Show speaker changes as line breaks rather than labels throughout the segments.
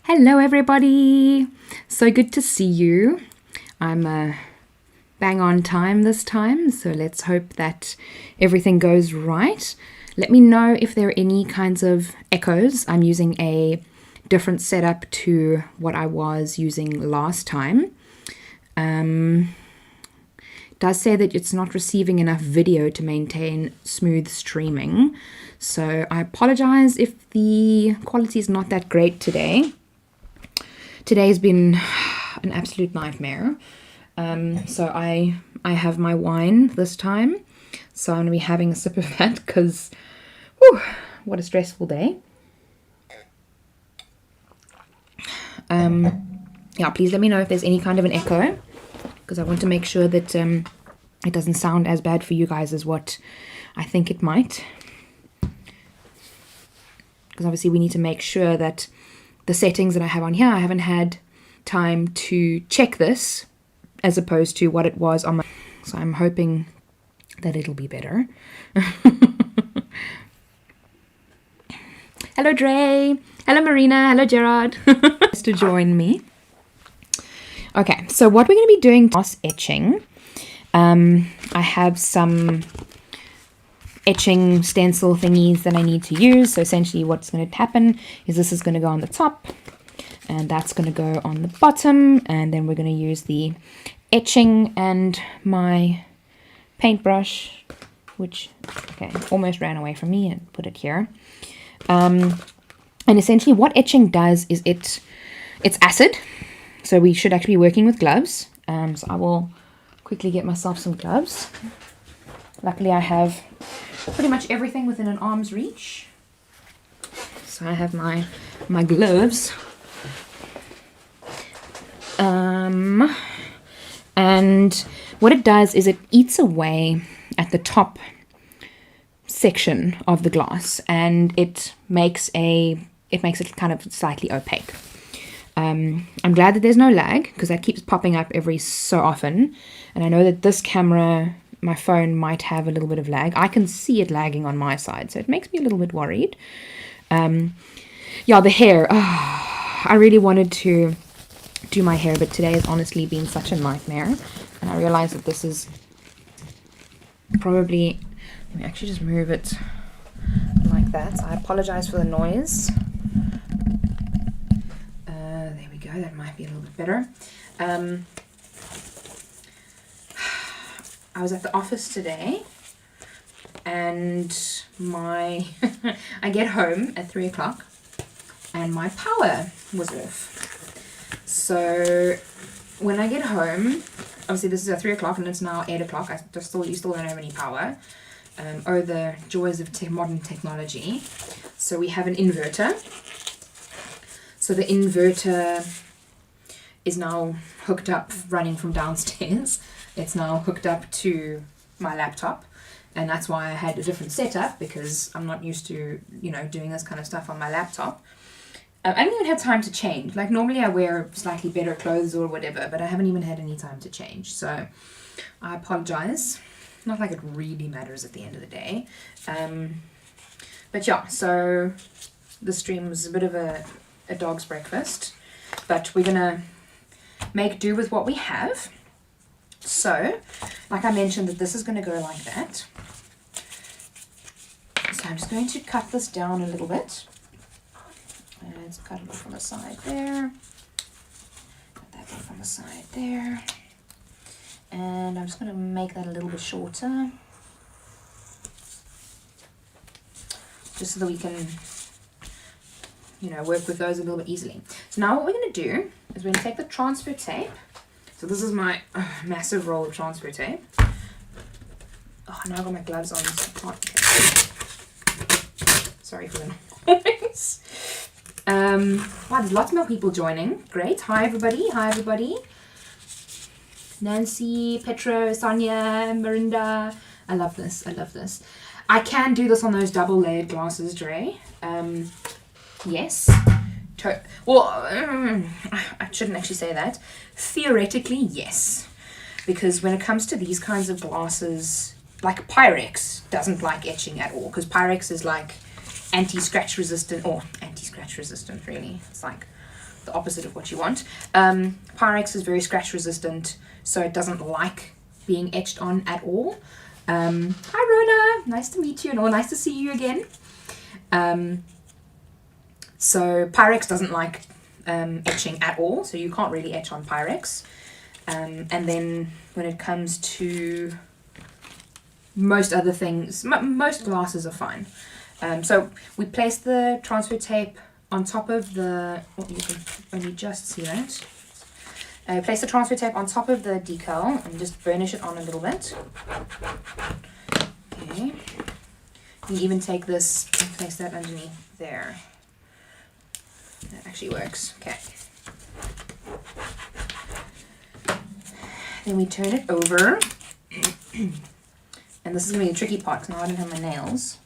Hello everybody! So good to see you. I'm bang on time this time, so let's hope that everything goes right. Let me know if there are any kinds of echoes. I'm using a different setup to what I was using last time. It does say that it's not receiving enough video to maintain smooth streaming, so I apologize if the quality is not that great today. Today's been an absolute nightmare. So I have my wine this time, so I'm going to be having a sip of that because, what a stressful day. Yeah, please let me know if there's any kind of an echo, because I want to make sure that it doesn't sound as bad for you guys as what I think it might. Because obviously we need to make sure that the settings that I have on here, I haven't had time to check this as opposed to what it was on my... So I'm hoping that it'll be better. Hello Dre, hello Marina, hello Gerard. To join me. Okay, so what we're going to be doing is etching. I have some etching stencil thingies that I need to use. So essentially what's going to happen is this is going to go on the top and that's going to go on the bottom, and then we're going to use the etching and my paintbrush, which almost ran away from me, and put it here. And essentially what etching does is it's acid, so we should actually be working with gloves. So I will quickly get myself some gloves. Luckily I have pretty much everything within an arm's reach. So I have my gloves. And what it does is it eats away at the top section of the glass, and it makes it kind of slightly opaque. I'm glad that there's no lag, because that keeps popping up every so often, and I know that this camera, my phone, might have a little bit of lag. I can see it lagging on my side, so it makes me a little bit worried. Yeah, the hair. I really wanted to do my hair, but today has honestly been such a nightmare, and I realized that this is probably... Let me actually just move it like that. So I apologize for the noise. There we go. That might be a little bit better. I was at the office today, and I get home at 3 o'clock, and my power was off. So when I get home, obviously this is at 3 o'clock and it's now 8 o'clock. You still don't have any power. Oh, the joys of modern technology. So we have an inverter. So the inverter is now hooked up, running from downstairs. It's now hooked up to my laptop, and that's why I had a different setup, because I'm not used to, doing this kind of stuff on my laptop. I haven't even had time to change. Like normally I wear slightly better clothes or whatever, but I haven't even had any time to change. So I apologize. Not like it really matters at the end of the day. But yeah, so the stream was a bit of a dog's breakfast, but we're gonna make do with what we have. So, like I mentioned, that this is gonna go like that. So I'm just going to cut this down a little bit. Let's cut it off on the side there. Cut that off on the side there. And I'm just going to make that a little bit shorter, just so that we can, work with those a little bit easily. So now what we're going to do is we're going to take the transfer tape. So this is my massive roll of transfer tape. Oh, now I've got my gloves on. So sorry for the noise. Wow, there's lots more people joining. Great. Hi everybody. Hi everybody. Nancy, Petro, Sonia, Marinda. I love this. I love this. I can do this on those double layered glasses, Dre. Yes. I shouldn't actually say that. Theoretically, yes. Because when it comes to these kinds of glasses, like Pyrex doesn't like etching at all, because Pyrex is like anti-scratch resistant, or anti-scratch resistant really. It's like the opposite of what you want. Pyrex is very scratch resistant, so it doesn't like being etched on at all. Hi Rona, nice to meet you, and nice to see you again. So Pyrex doesn't like etching at all, so you can't really etch on Pyrex. And then when it comes to most other things, most glasses are fine. So we place the transfer tape on top of the, you can only just see that. Place the transfer tape on top of the decal and just burnish it on a little bit. Okay. You can even take this and place that underneath there. That actually works. Okay. Then we turn it over. And this is going to be the tricky part because now I don't have my nails.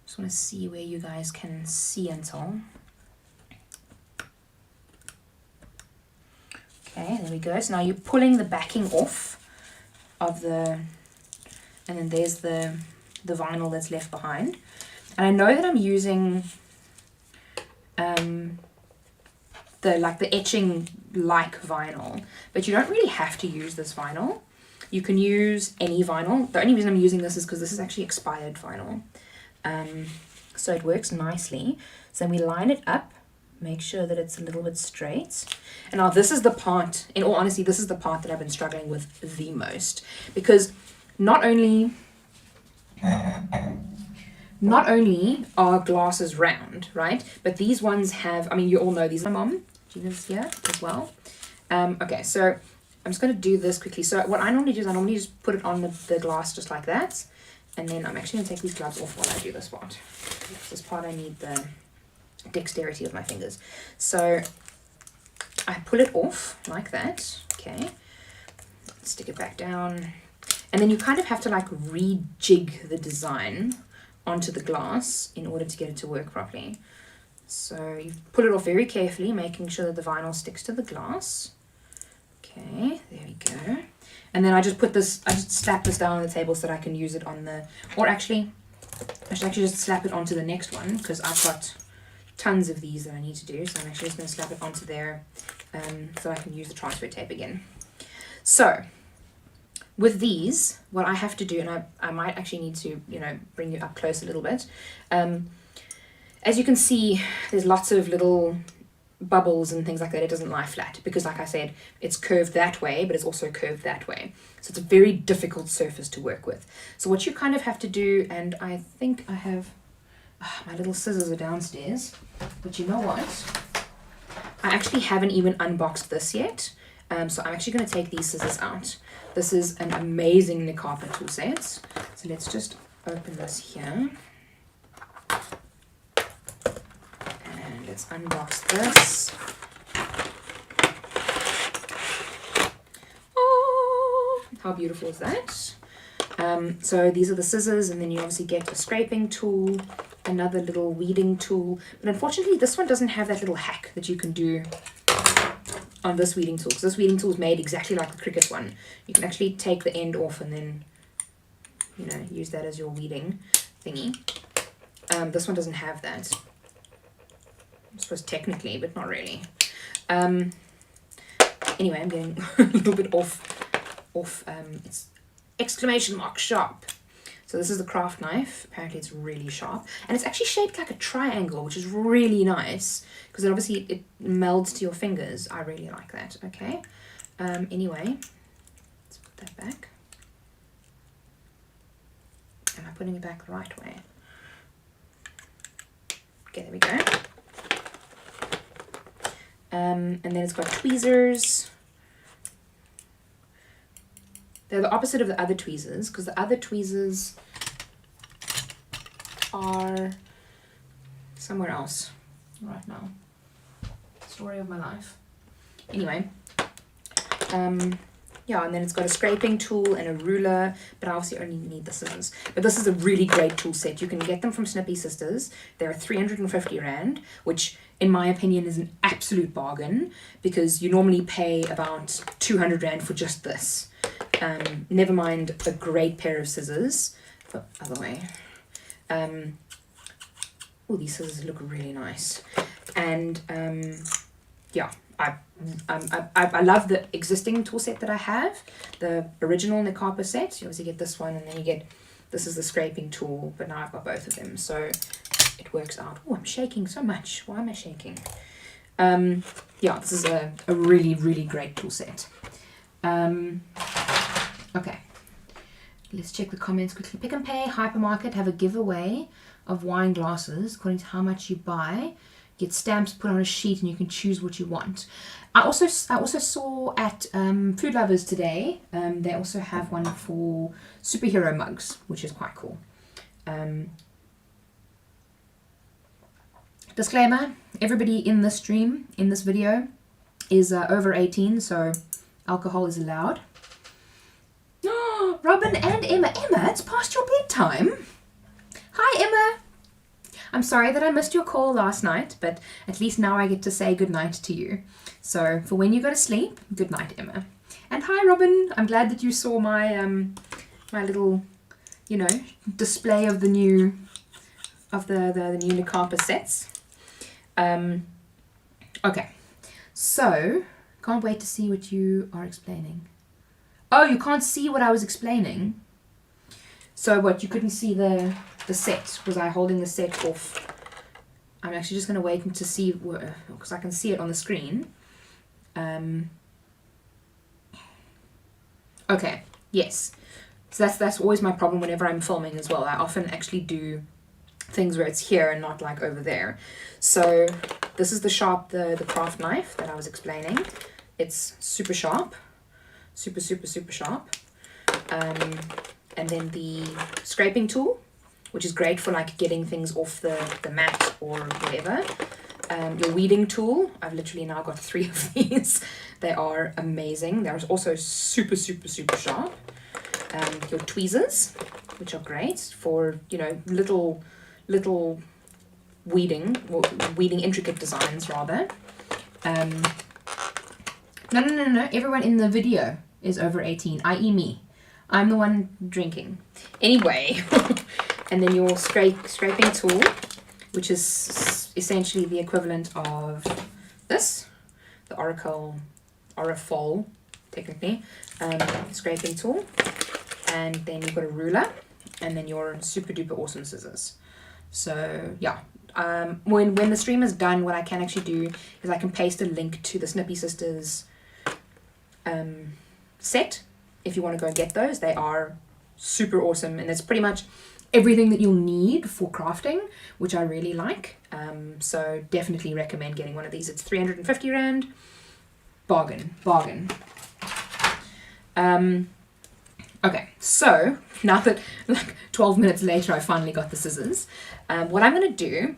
Just want to see where you guys can see until. Okay, there we go. So now you're pulling the backing off of the, and then there's the vinyl that's left behind. And I know that I'm using the etching like vinyl, but you don't really have to use this vinyl. You can use any vinyl. The only reason I'm using this is because this is actually expired vinyl. So it works nicely. So we line it up, make sure that it's a little bit straight. And now this is the part, in all honesty, this is the part that I've been struggling with the most, because not only are glasses round, right? But these ones have, I mean, you all know these. My mom, Gina's here as well. Okay, so I'm just going to do this quickly. So what I normally do is I normally just put it on the glass just like that. And then I'm actually going to take these gloves off while I do this part. This part I need the dexterity of my fingers. So I pull it off like that. Okay. Stick it back down. And then you kind of have to like rejig the design onto the glass in order to get it to work properly. So you pull it off very carefully, making sure that the vinyl sticks to the glass. Okay, there we go. And then I just slap this down on the table so that I can use it on the, or actually, I should actually just slap it onto the next one because I've got tons of these that I need to do. So I'm actually just going to slap it onto there so I can use the transfer tape again. So with these, what I have to do, and I might actually need to, bring you up close a little bit. As you can see, there's lots of little bubbles and things like that. It doesn't lie flat because, like I said, it's curved that way, but it's also curved that way. So it's a very difficult surface to work with. So what you kind of have to do, and I think I have, my little scissors are downstairs, but you know what? I actually haven't even unboxed this yet. So I'm actually going to take these scissors out. This is an amazing Nicapa tool set. So let's just open this here. And let's unbox this. Oh, how beautiful is that? So these are the scissors, and then you obviously get a scraping tool, another little weeding tool. But unfortunately, this one doesn't have that little hack that you can do on this weeding tool, because this weeding tool is made exactly like the Cricut one. You can actually take the end off and then, use that as your weeding thingy. This one doesn't have that. I suppose technically, but not really. Anyway, I'm getting a little bit off. It's exclamation mark sharp. So this is the craft knife. Apparently it's really sharp. And it's actually shaped like a triangle, which is really nice. Because obviously it melds to your fingers. I really like that. Okay. Anyway, let's put that back. Am I putting it back the right way? Okay, there we go. And then it's got tweezers. They're the opposite of the other tweezers, because the other tweezers are somewhere else right now. Story of my life. Anyway, yeah, and then it's got a scraping tool and a ruler, but I obviously only need the scissors. But this is a really great tool set. You can get them from Snippy Sisters. They're 350 Rand, which in my opinion is an absolute bargain, because you normally pay about 200 Rand for just this. Never mind a great pair of scissors. Oh, other way. Oh, these scissors look really nice. And yeah, I love the existing tool set that I have, the original Nicapa set. You obviously get this one, and then you get, this is the scraping tool, but now I've got both of them, so it works out. Oh, I'm shaking so much. Why am I shaking? Yeah, this is a really, really great tool set. Okay, let's check the comments quickly. Pick and Pay Hypermarket have a giveaway of wine glasses according to how much you buy. Get stamps put on a sheet and you can choose what you want. I also saw at Food Lovers today, they also have one for superhero mugs, which is quite cool. Disclaimer, everybody in this stream, in this video, is over 18, so alcohol is allowed. Robin and Emma. Emma, it's past your bedtime. Hi, Emma. I'm sorry that I missed your call last night, but at least now I get to say good night to you. So for when you go to sleep, good night, Emma. And hi, Robin. I'm glad that you saw my my little, you know, display of the new new Nicapa sets. Okay, so can't wait to see what you are explaining. Oh, you can't see what I was explaining? So what, you couldn't see the set? Was I holding the set off? I'm actually just going to wait to see, because I can see it on the screen. Okay, yes. So that's always my problem whenever I'm filming as well. I often actually do things where it's here and not like over there. So this is the craft knife that I was explaining. It's super sharp, super sharp. And then the scraping tool, which is great for like getting things off the mat or whatever. Your weeding tool, I've literally now got 3 of these. They are amazing. They're also super sharp. Your tweezers, which are great for, you know, little weeding, or weeding intricate designs rather. No, everyone in the video is over 18, i.e. me. I'm the one drinking. Anyway, and then your scraping tool, which is essentially the equivalent of this, the Orifol, technically, scraping tool. And then you've got a ruler, and then your super duper awesome scissors. So yeah, when the stream is done, what I can actually do is I can paste a link to the Snippy Sisters set. If you want to go get those, they are super awesome, and it's pretty much everything that you'll need for crafting, which I really like. So definitely recommend getting one of these. It's 350 Rand. Bargain. Okay, so now that like 12 minutes later I finally got the scissors, what I'm going to do,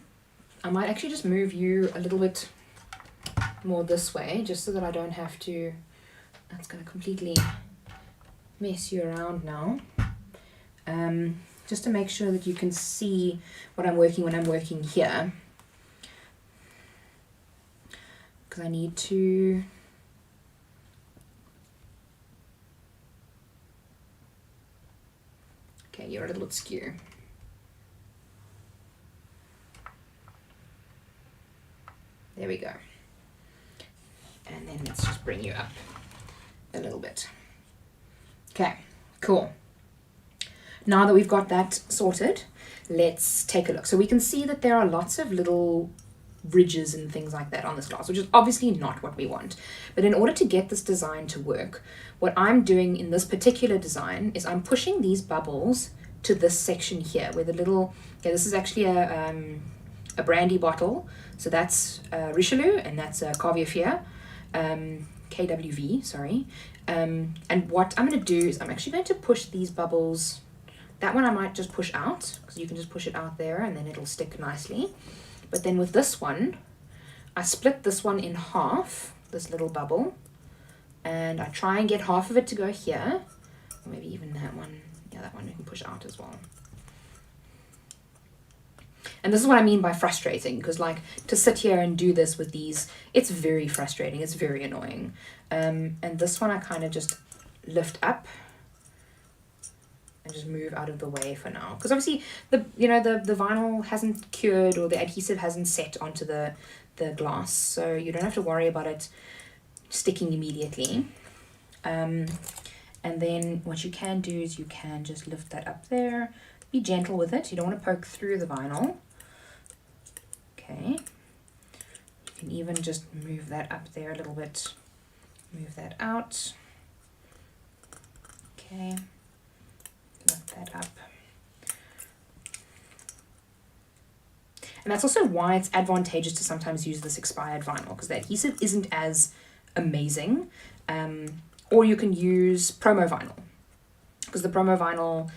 I might actually just move you a little bit more this way, just so that I don't have to, that's going to completely mess you around now. Just to make sure that you can see what I'm working when I'm working here. Because I need to... Okay, you're a little askew. There we go. And then let's just bring you up a little bit. Okay, cool. Now that we've got that sorted, let's take a look. So we can see that there are lots of little ridges and things like that on this glass, which is obviously not what we want. But in order to get this design to work, what I'm doing in this particular design is I'm pushing these bubbles to this section here, where the little, okay, this is actually a brandy bottle. So that's Richelieu, and that's Caviar KWV, sorry. And what I'm going to do is I'm actually going to push these bubbles. That one I might just push out, because you can just push it out there and then it'll stick nicely. But then with this one, I split this one in half, this little bubble, and I try and get half of it to go here, or maybe even that one. Yeah, that one you can push out as well. And this is what I mean by frustrating, because like to sit here and do this with these, it's very frustrating, it's very annoying. And this one I kind of just lift up and just move out of the way for now, because obviously the vinyl hasn't cured, or the adhesive hasn't set onto the the glass, so you don't have to worry about it sticking immediately. And then what you can do is you can just lift that up there. Be gentle with it. You don't want to poke through the vinyl. Okay. You can even just move that up there a little bit. Move that out. Okay. Lift that up. And that's also why it's advantageous to sometimes use this expired vinyl, because the adhesive isn't as amazing. Or you can use promo vinyl, because the promo vinyl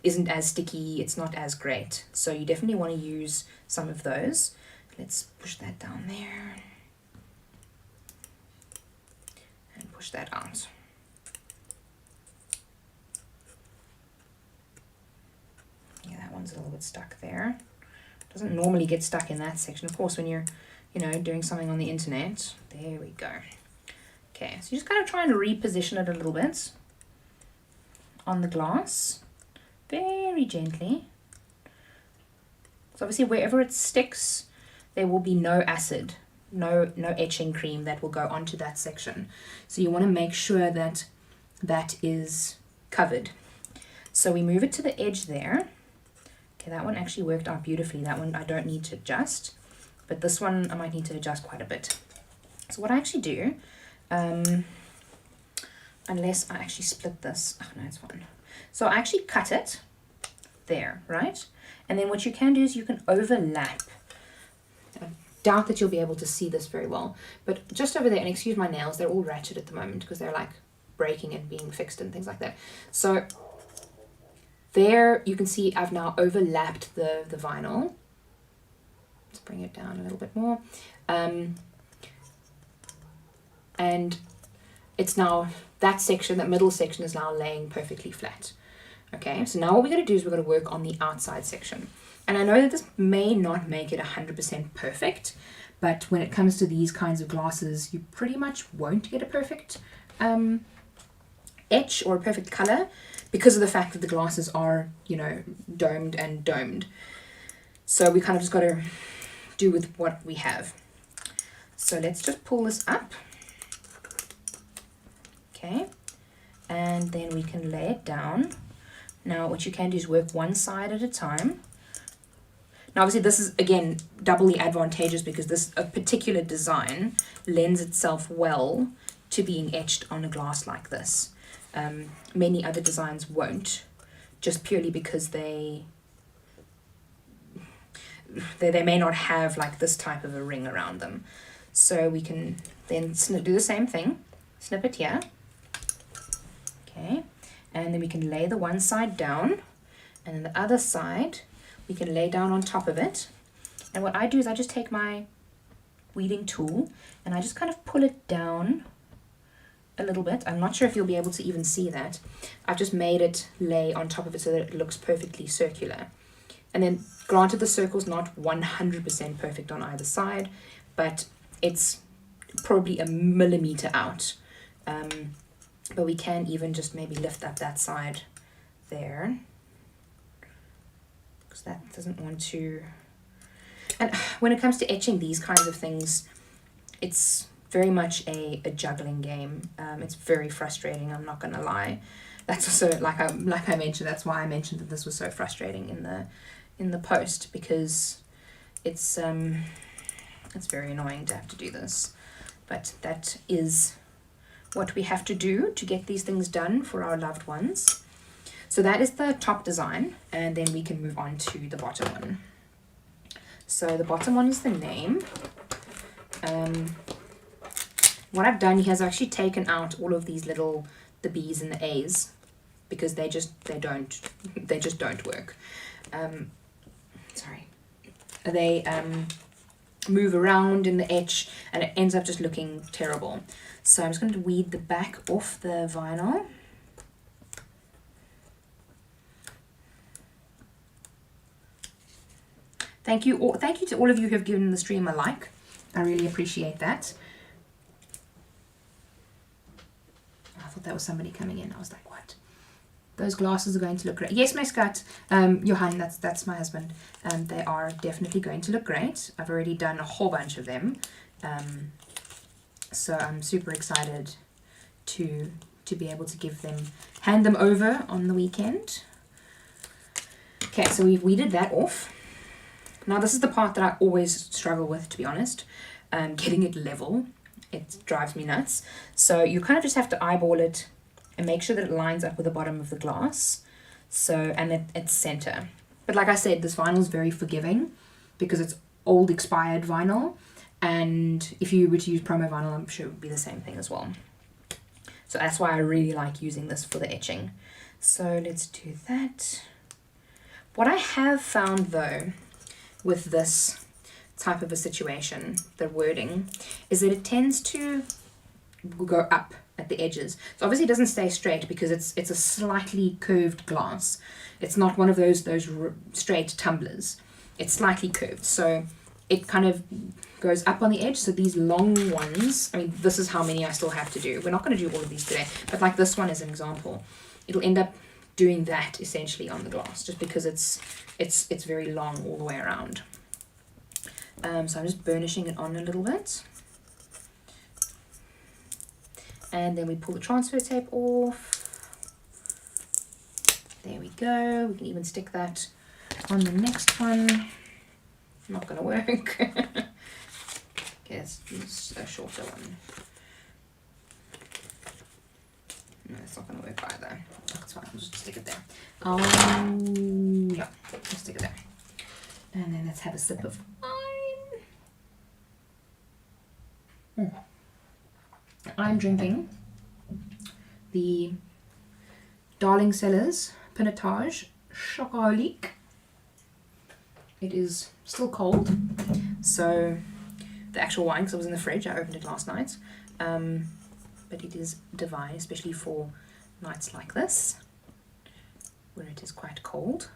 isn't as sticky, it's not as great. So you definitely want to use some of those. Let's push that down there. And push that out. Yeah, that one's a little bit stuck there. Doesn't normally get stuck in that section. Of course, when you're, doing something on the internet. There we go. Okay, so you just kind of try and reposition it a little bit on the glass, very gently. So obviously wherever it sticks, there will be no acid, no etching cream that will go onto that section. So you want to make sure that that is covered. So we move it to the edge there. Okay, that one actually worked out beautifully. That one I don't need to adjust, but this one I might need to adjust quite a bit. So what I actually do, unless I actually split this, oh no, it's fine. So I actually cut it there, right? And then what you can do is you can overlap. I doubt that you'll be able to see this very well, but just over there, and excuse my nails, they're all ratchet at the moment because they're like breaking and being fixed and things like that. So there you can see I've now overlapped the vinyl. Let's bring it down a little bit more. And it's now, that section, that middle section is now laying perfectly flat. Okay, so now what we're going to do is we're going to work on the outside section. And I know that this may not make it 100% perfect, but when it comes to these kinds of glasses, you pretty much won't get a perfect etch or a perfect color because of the fact that the glasses are, domed and domed. So we kind of just got to do with what we have. So let's just pull this up. Okay, and then we can lay it down. Now what you can do is work one side at a time. Now obviously this is again doubly advantageous because this a particular design lends itself well to being etched on a glass like this. Many other designs won't, just purely because they may not have like this type of a ring around them. So we can then do the same thing, snip it here. Okay, and then we can lay the one side down, and then the other side we can lay down on top of it. And what I do is I just take my weeding tool and I just kind of pull it down a little bit. I'm not sure if you'll be able to even see that. I've just made it lay on top of it so that it looks perfectly circular. And then granted the circle's not 100% perfect on either side, but it's probably a millimeter out. But we can even just maybe lift up that side there, because that doesn't want to. And when it comes to etching these kinds of things, it's very much a juggling game. It's very frustrating, I'm not gonna lie. That's also, like I mentioned, that's why I mentioned that this was so frustrating in the post, because it's very annoying to have to do this. But that is what we have to do to get these things done for our loved ones. So that is the top design, and then we can move on to the bottom one. So the bottom one is the name. What I've done here is actually taken out all of these the B's and the A's, because they just don't work. Sorry. They move around in the etch and it ends up just looking terrible. So I'm just going to weed the back off the vinyl. Thank you to all of you who have given the stream a like. I really appreciate that. I thought that was somebody coming in. I was like, what? Those glasses are going to look great. Yes, my Scott, Johan, that's my husband. They are definitely going to look great. I've already done a whole bunch of them. So I'm super excited to be able to hand them over on the weekend. Okay, so we've weeded that off. Now this is the part that I always struggle with, to be honest. Getting it level. It drives me nuts. So you kind of just have to eyeball it and make sure that it lines up with the bottom of the glass. So, and it's center. But like I said, this vinyl is very forgiving because it's old expired vinyl. And if you were to use promo vinyl, I'm sure it would be the same thing as well. So that's why I really like using this for the etching. So let's do that. What I have found though with this type of a situation, the wording, is that it tends to go up at the edges. So obviously it doesn't stay straight because it's a slightly curved glass. It's not one of those straight tumblers. It's slightly curved. So it kind of goes up on the edge. So these long ones, I mean, this is how many I still have to do. We're not going to do all of these today, but like this one as an example, it'll end up doing that essentially on the glass just because it's very long all the way around. So I'm just burnishing it on a little bit. And then we pull the transfer tape off. There we go. We can even stick that on the next one. Not gonna work. Okay, it's a shorter one. No, it's not gonna work either. That's fine, I'll just stick it there. Yeah, just stick it there. And then let's have a sip of wine. I'm drinking the Darling Cellars Pinotage Chocolat. It is still cold, so the actual wine, because it was in the fridge, I opened it last night, but it is divine, especially for nights like this, where it is quite cold.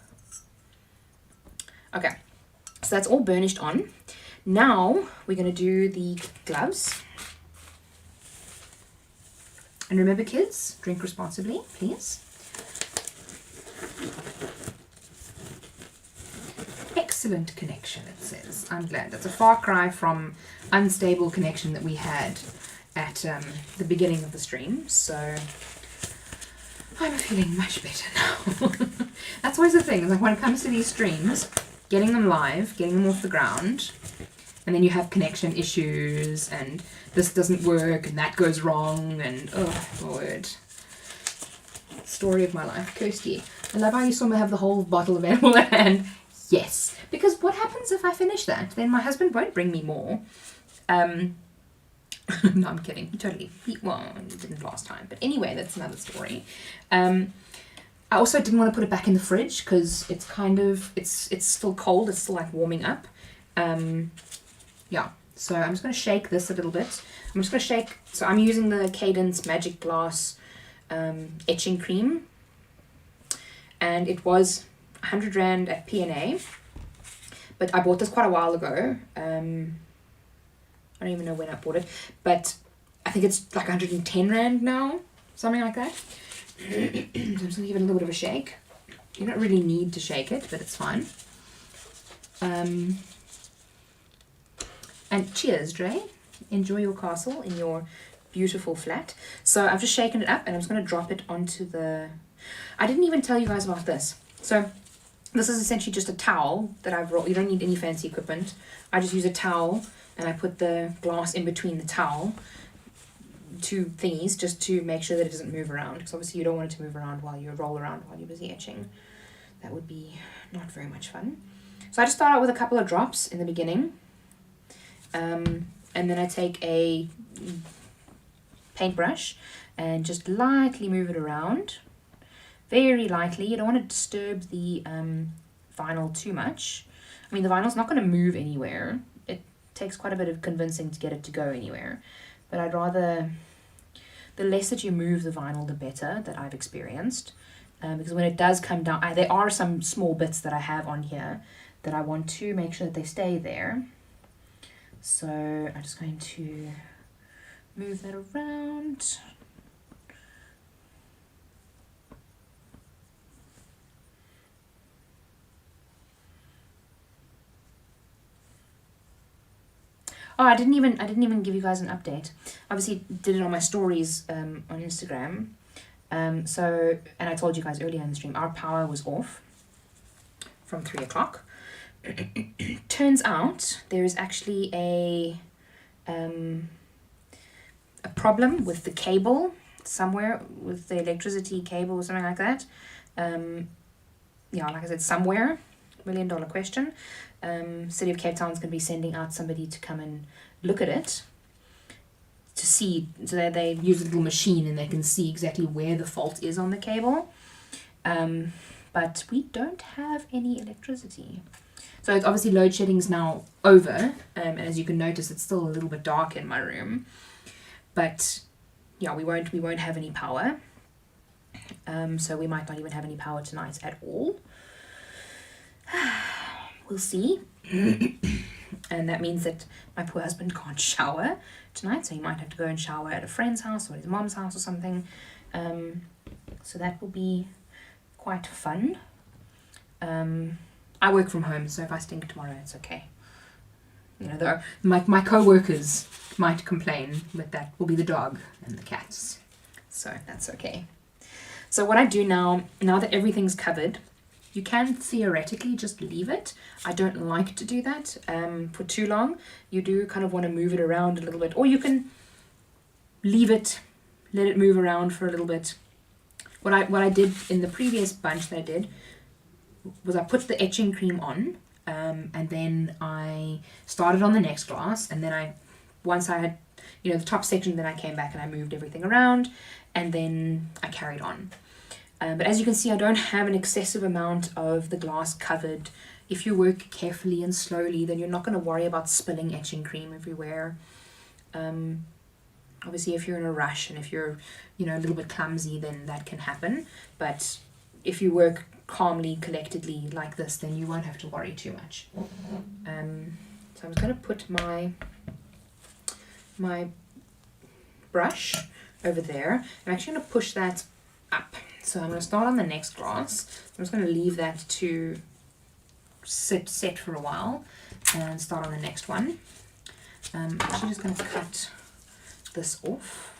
Okay, so that's all burnished on. Now we're going to do the gloves. And remember, kids, drink responsibly, please. Excellent connection, it says. I'm glad. That's a far cry from unstable connection that we had at the beginning of the stream. So I'm feeling much better now. That's always the thing. Like when it comes to these streams, getting them live, getting them off the ground, and then you have connection issues, and this doesn't work, and that goes wrong, and oh, my word. Story of my life. Kirsty, I love how you saw me have the whole bottle available at hand. Yes, because what happens if I finish that? Then my husband won't bring me more. No, I'm kidding. Well, he didn't last time. But anyway, that's another story. I also didn't want to put it back in the fridge because it's kind of, it's still cold. It's still like warming up. Yeah, so I'm just going to shake this a little bit. I'm just going to shake, so I'm using the Cadence Magic Glass Etching Cream. And it was 100 Rand at P&A. But I bought this quite a while ago. I don't even know when I bought it. But I think it's like 110 Rand now. Something like that. So I'm just going to give it a little bit of a shake. You don't really need to shake it, but it's fine. And cheers, Dre. Enjoy your castle in your beautiful flat. So I've just shaken it up and I'm just going to drop it onto the... I didn't even tell you guys about this. So this is essentially just a towel that I've rolled. You don't need any fancy equipment. I just use a towel and I put the glass in between the towel, two thingies, just to make sure that it doesn't move around. Because obviously you don't want it to move around while you roll around while you're busy etching. That would be not very much fun. So I just start out with a couple of drops in the beginning. And then I take a paintbrush and just lightly move it around. Very lightly. You don't want to disturb the vinyl too much. I mean, the vinyl's not going to move anywhere. It takes quite a bit of convincing to get it to go anywhere. But I'd rather... the less that you move the vinyl, the better, that I've experienced. Because when it does come down... there are some small bits that I have on here that I want to make sure that they stay there. So I'm just going to move that around. Oh, I didn't even give you guys an update. Obviously, did it on my stories on Instagram. So, and I told you guys earlier in the stream, our power was off from 3 o'clock. Turns out there is actually a problem with the cable somewhere, with the electricity cable or something like that. Yeah, like I said, somewhere. $1 million question. City of Cape Town's going to be sending out somebody to come and look at it to see, so that they use a little machine and they can see exactly where the fault is on the cable. But we don't have any electricity. So it's obviously load shedding's now over, and as you can notice, it's still a little bit dark in my room. But yeah, we won't have any power. So we might not even have any power tonight at all. We'll see. And that means that my poor husband can't shower tonight, so he might have to go and shower at a friend's house or his mom's house or something. So that will be quite fun. I work from home, so if I stink tomorrow, it's okay. You know, my co-workers might complain, but that will be the dog and the cats. So that's okay. So what I do now that everything's covered, you can theoretically just leave it. I don't like to do that for too long. You do kind of want to move it around a little bit, or you can leave it, let it move around for a little bit. What I did in the previous bunch that I did was I put the etching cream on, and then I started on the next glass, and then once I had, you know, the top section, then I came back and I moved everything around, and then I carried on. But as you can see, I don't have an excessive amount of the glass covered. If you work carefully and slowly, then you're not going to worry about spilling etching cream everywhere. Obviously, if you're in a rush and if you're, you know, a little bit clumsy, then that can happen. But if you work calmly, collectedly like this, then you won't have to worry too much. So I'm just going to put my brush over there. I'm actually going to push that up. So I'm going to start on the next glass. I'm just going to leave that to set for a while and start on the next one. I'm actually just going to cut this off,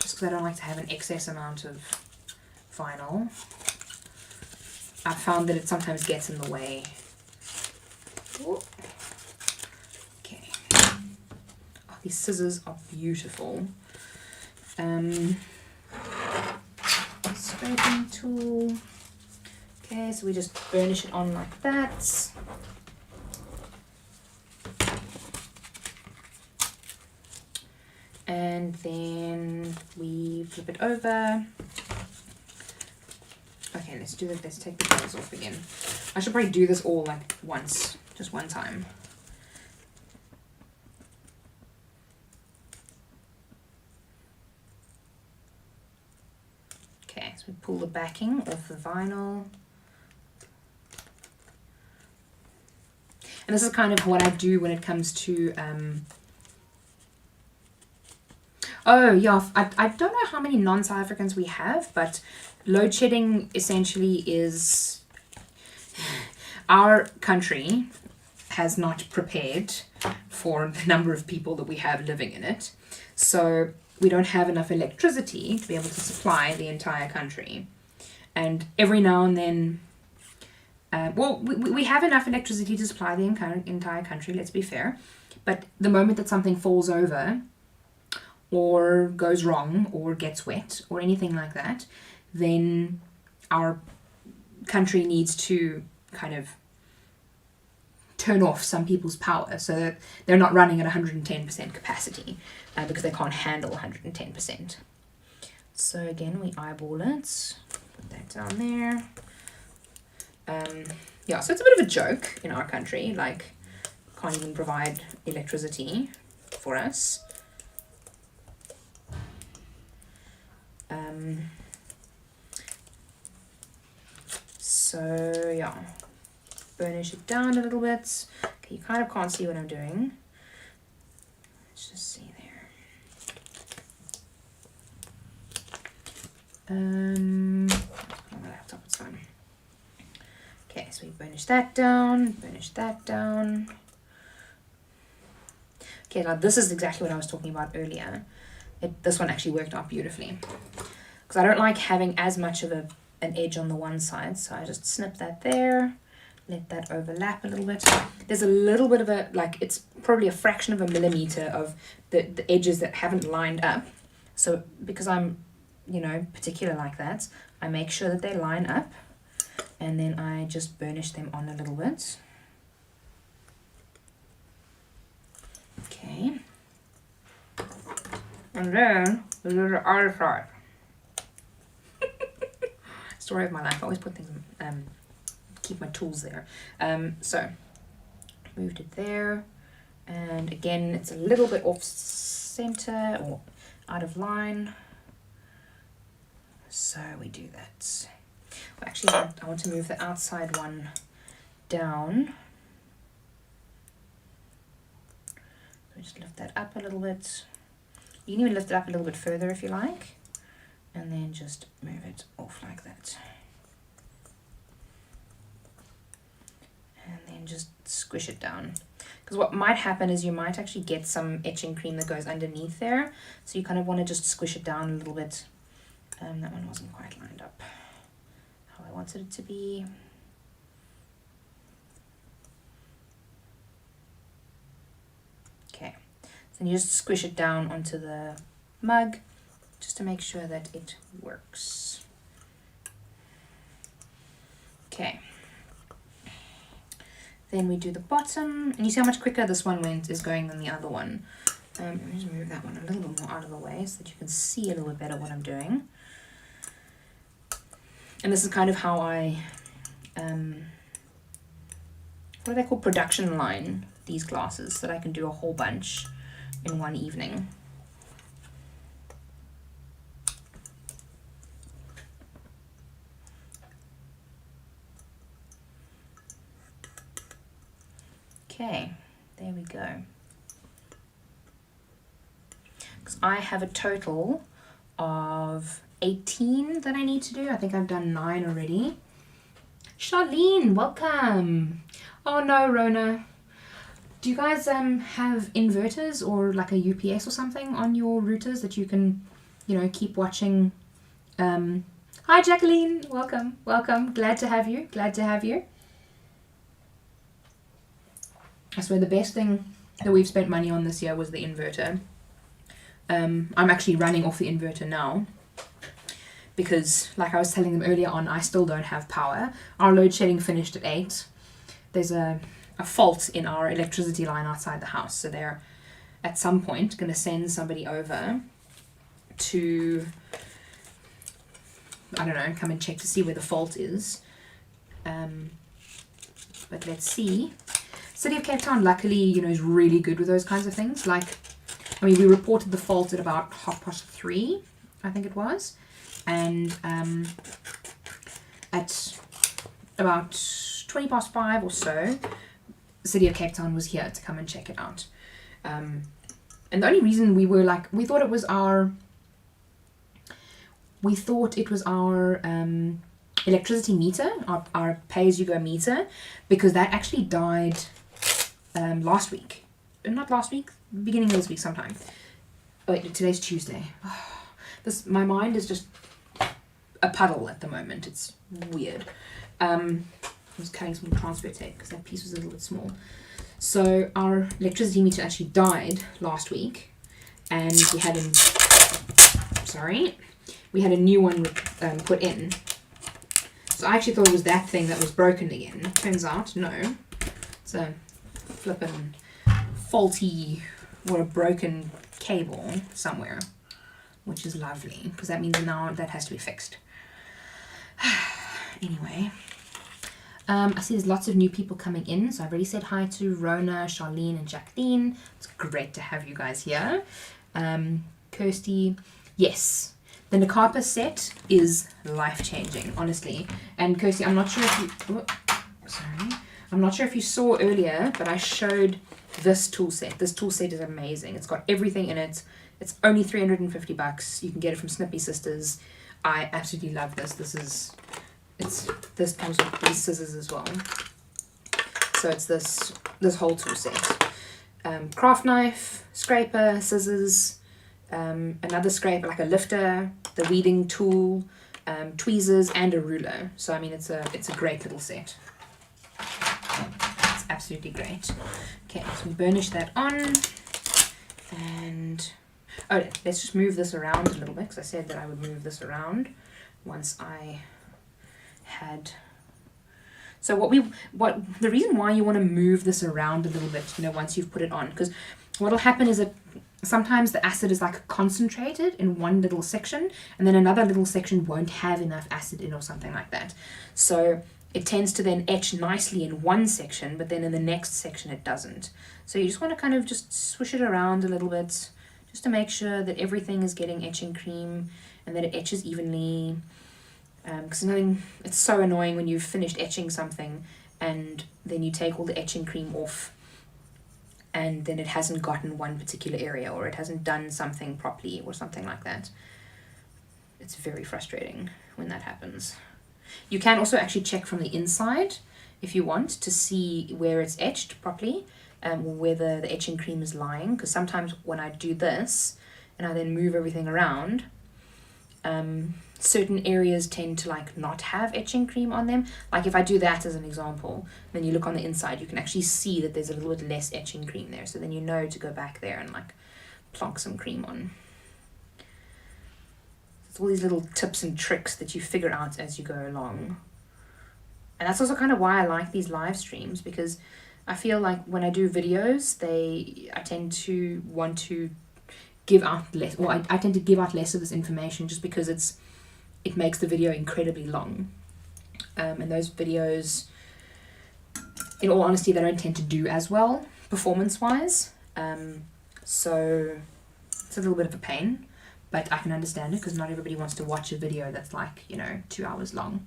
just because I don't like to have an excess amount of vinyl. I found that it sometimes gets in the way. Ooh. Okay. Oh, these scissors are beautiful. Scraping tool. Okay, so we just burnish it on like that. And then we flip it over. Okay, let's do that. Let's take the covers off again. I should probably do this all like once, just one time. Okay, so we pull the backing off the vinyl. And this is kind of what I do when it comes to oh yeah, I don't know how many non-South Africans we have, but load shedding essentially is, our country has not prepared for the number of people that we have living in it. So we don't have enough electricity to be able to supply the entire country. And every now and then, well, we have enough electricity to supply the entire country, let's be fair. But the moment that something falls over, or goes wrong, or gets wet, or anything like that, then our country needs to kind of turn off some people's power so that they're not running at 110% capacity, because they can't handle 110%. So again, we eyeball it, put that down there. Yeah, so it's a bit of a joke in our country, like, can't even provide electricity for us. So yeah, burnish it down a little bit. Okay, you kind of can't see what I'm doing. Let's just see there. On my laptop, it's fine. Okay, so so we burnish that down, burnish that down. Okay, now this is exactly what I was talking about earlier. This one actually worked out beautifully. Because I don't like having as much of an edge on the one side, so I just snip that there, let that overlap a little bit. There's a little bit of a, like, it's probably a fraction of a millimeter of the edges that haven't lined up. So because I'm, you know, particular like that, I make sure that they line up, and then I just burnish them on a little bit. Okay. And then we do the other side. Story of my life. I always put things, keep my tools there. So moved it there, and again it's a little bit off center or out of line. So we do that. Well, actually, I want to move the outside one down. So just lift that up a little bit. You can even lift it up a little bit further if you like, and then just move it off like that. And then just squish it down. Because what might happen is you might actually get some etching cream that goes underneath there. So you kind of want to just squish it down a little bit. That one wasn't quite lined up how I wanted it to be. Okay, so you just squish it down onto the mug just to make sure that it works. Okay. Then we do the bottom, and you see how much quicker this one is going than the other one. Let me just move that one a little bit more out of the way so that you can see a little bit better what I'm doing. And this is kind of how I, what do they call, production line these glasses, so that I can do a whole bunch in one evening. Okay, there we go. Because I have a total of 18 that I need to do. I think I've done 9 already. Charlene, welcome. Oh no, Rona. Do you guys have inverters or like a UPS or something on your routers that you can, you know, keep watching? Hi Jacqueline, welcome, welcome. Glad to have you, glad to have you. I swear the best thing that we've spent money on this year was the inverter. I'm actually running off the inverter now because, like I was telling them earlier on, I still don't have power. Our load shedding finished at 8. There's a fault in our electricity line outside the house, so they're at some point going to send somebody over to, I don't know, come and check to see where the fault is. But let's see. City of Cape Town, luckily, you know, is really good with those kinds of things. Like, I mean, we reported the fault at about 3:30, I think it was. And at about 5:20 or so, the City of Cape Town was here to come and check it out. And the only reason we were like, we thought it was our electricity meter, our pay-as-you-go meter, because that actually died last week. Not last week, beginning of this week sometime. Oh, wait, today's Tuesday. My mind is just a puddle at the moment. It's weird. I was cutting some transfer tape because that piece was a little bit small. So our electricity meter actually died last week, and we had a new one put in. So I actually thought it was that thing that was broken again. Turns out, no. It's a flippin' faulty or a broken cable somewhere, which is lovely because that means now that has to be fixed. Anyway, I see there's lots of new people coming in, so I've already said hi to Rona, Charlene, and Jacqueline. It's great to have you guys here. Kirsty, yes. The Nakapa set is life-changing, honestly. And Kirsty, I'm not sure if you saw earlier, but I showed this tool set. This tool set is amazing. It's got everything in it. It's only $350. You can get it from Snippy Sisters. I absolutely love this. This is this comes with these scissors as well. So it's this whole tool set. Craft knife, scraper, scissors, another scraper like a lifter, the weeding tool, tweezers, and a ruler. So I mean it's a great little set. It's absolutely great. Okay, so we burnish that on, and let's just move this around a little bit, because I said that I would move this around once I had. So the reason why you want to move this around a little bit, once you've put it on, because what'll happen is that sometimes the acid is like concentrated in one little section, and then another little section won't have enough acid in or something like that. So it tends to then etch nicely in one section, but then in the next section it doesn't. So you just want to kind of just swish it around a little bit, just to make sure that everything is getting etching cream and that it etches evenly. Because it's so annoying when you've finished etching something and then you take all the etching cream off and then it hasn't gotten one particular area, or it hasn't done something properly or something like that. It's very frustrating when that happens. You can also actually check from the inside if you want to see where it's etched properly, where the etching cream is lying, because sometimes when I do this and I then move everything around, certain areas tend to like not have etching cream on them. Like if I do that as an example, then you look on the inside, you can actually see that there's a little bit less etching cream there, so then you know to go back there and like plonk some cream on. It's all these little tips and tricks that you figure out as you go along. And that's also kind of why I like these live streams, because I feel like when I do videos, I tend to want to give out less, or I tend to give out less of this information just because it makes the video incredibly long. And those videos, in all honesty, they don't tend to do as well performance-wise. So it's a little bit of a pain, but I can understand it, because not everybody wants to watch a video that's like, 2 hours long.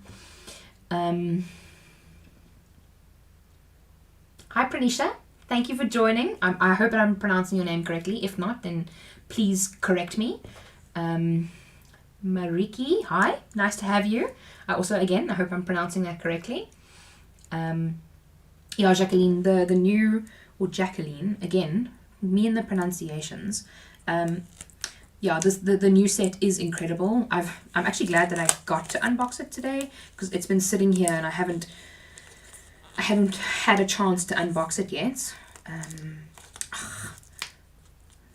Hi Pranisha, thank you for joining. I hope that I'm pronouncing your name correctly. If not, then please correct me. Mariki, hi, nice to have you. Also, again, I hope I'm pronouncing that correctly. Yeah, Jacqueline, the new, or Jacqueline, again, me and the pronunciations. Yeah, the new set is incredible. I'm actually glad that I got to unbox it today, because it's been sitting here and I haven't had a chance to unbox it yet.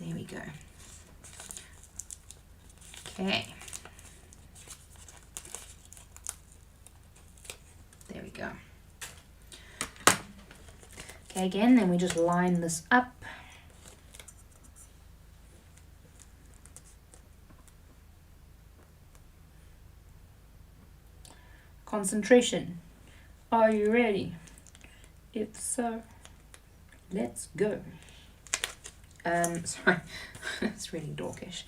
There we go. Okay. There we go. Okay, again, then we just line this up. Concentration. Are you ready? If so, let's go. Sorry, it's really dorkish.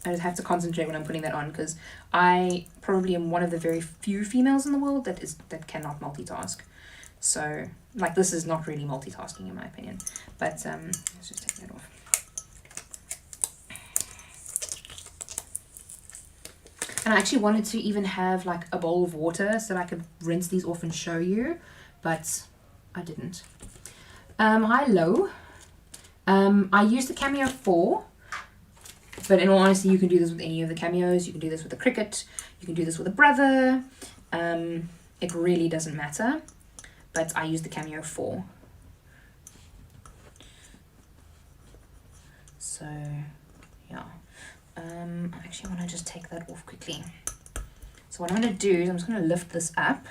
I just have to concentrate when I'm putting that on, because I probably am one of the very few females in the world that cannot multitask. So, like, this is not really multitasking in my opinion. But let's just take that off. And I actually wanted to even have like a bowl of water so that I could rinse these off and show you, but I didn't. Hi, Lo. I used the Cameo 4, but in all honesty, you can do this with any of the Cameos. You can do this with the Cricut. You can do this with a Brother. It really doesn't matter, but I used the Cameo 4. So, yeah. I actually want to just take that off quickly. So what I'm going to do is I'm just going to lift this up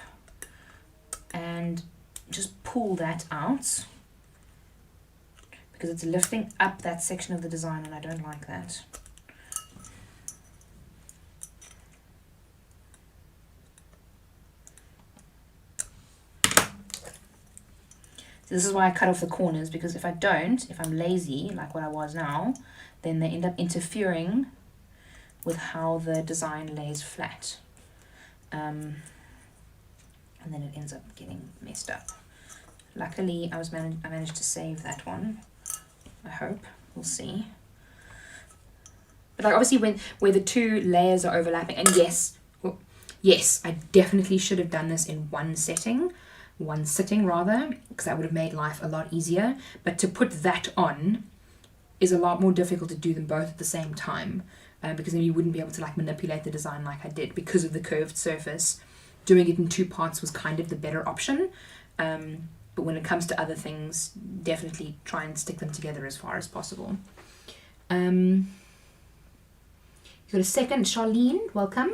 and just pull that out, because it's lifting up that section of the design and I don't like that. So this is why I cut off the corners, because if I'm lazy, like what I was now, then they end up interfering with how the design lays flat. And then it ends up getting messed up. Luckily, I managed to save that one. I hope. We'll see. But like obviously where the two layers are overlapping, and yes, Yes, I definitely should have done this in one sitting, because that would have made life a lot easier. But to put that on is a lot more difficult to do them both at the same time, because then you wouldn't be able to like manipulate the design like I did because of the curved surface. Doing it in 2 parts was kind of the better option. But when it comes to other things, definitely try and stick them together as far as possible. You got a second, Charlene, welcome.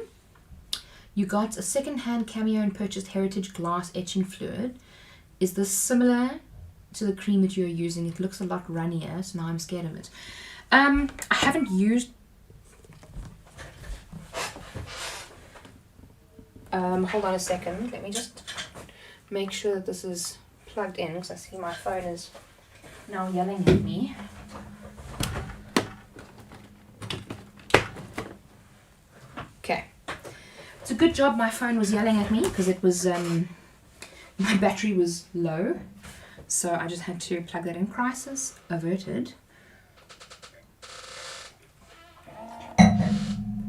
You got a second-hand cameo and purchased Heritage glass etching fluid. Is this similar to the cream that you're using? It looks a lot runnier, so now I'm scared of it. I haven't used... hold on a second. Let me just make sure that this is plugged in, because I see my phone is now yelling at me. Okay. It's a good job my phone was yelling at me, because it was, my battery was low. So I just had to plug that in. Crisis averted.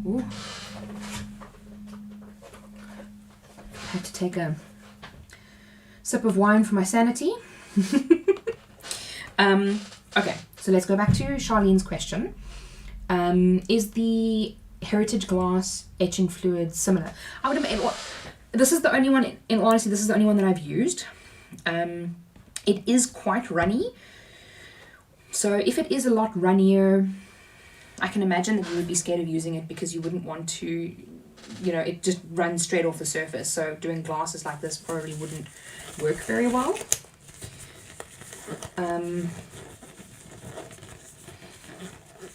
Ooh. Had to take a sip of wine for my sanity. Okay, so let's go back to Charlene's question. Is the Heritage glass etching fluid similar? I would imagine, this is the only one, in honesty, this is the only one that I've used. It is quite runny. So if it is a lot runnier, I can imagine that you would be scared of using it because you wouldn't want to, you know, it just runs straight off the surface. So doing glasses like this probably wouldn't work very well.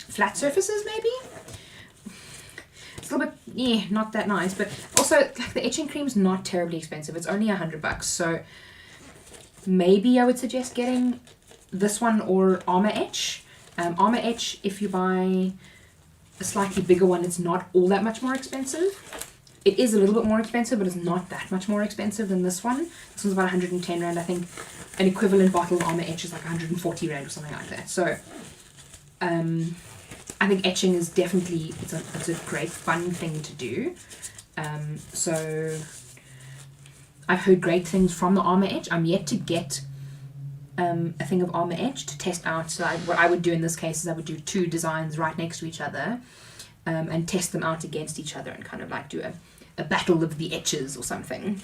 Flat surfaces maybe? It's a little bit, yeah, not that nice. But also, like, the etching cream's not terribly expensive. It's only $100. So maybe I would suggest getting this one or Armor Etch. Armor Etch, if you buy a slightly bigger one, it's not all that much more expensive. It is a little bit more expensive, but it's not that much more expensive than this one. This one's about 110 Rand. I think an equivalent bottle of Armor Etch is like 140 Rand or something like that. So I think etching is definitely, it's a great fun thing to do. So I've heard great things from the Armor Etch. I'm yet to get a thing of Armor Etch to test out. So what I would do in this case is I would do 2 designs right next to each other and test them out against each other and kind of like do a battle of the etches or something.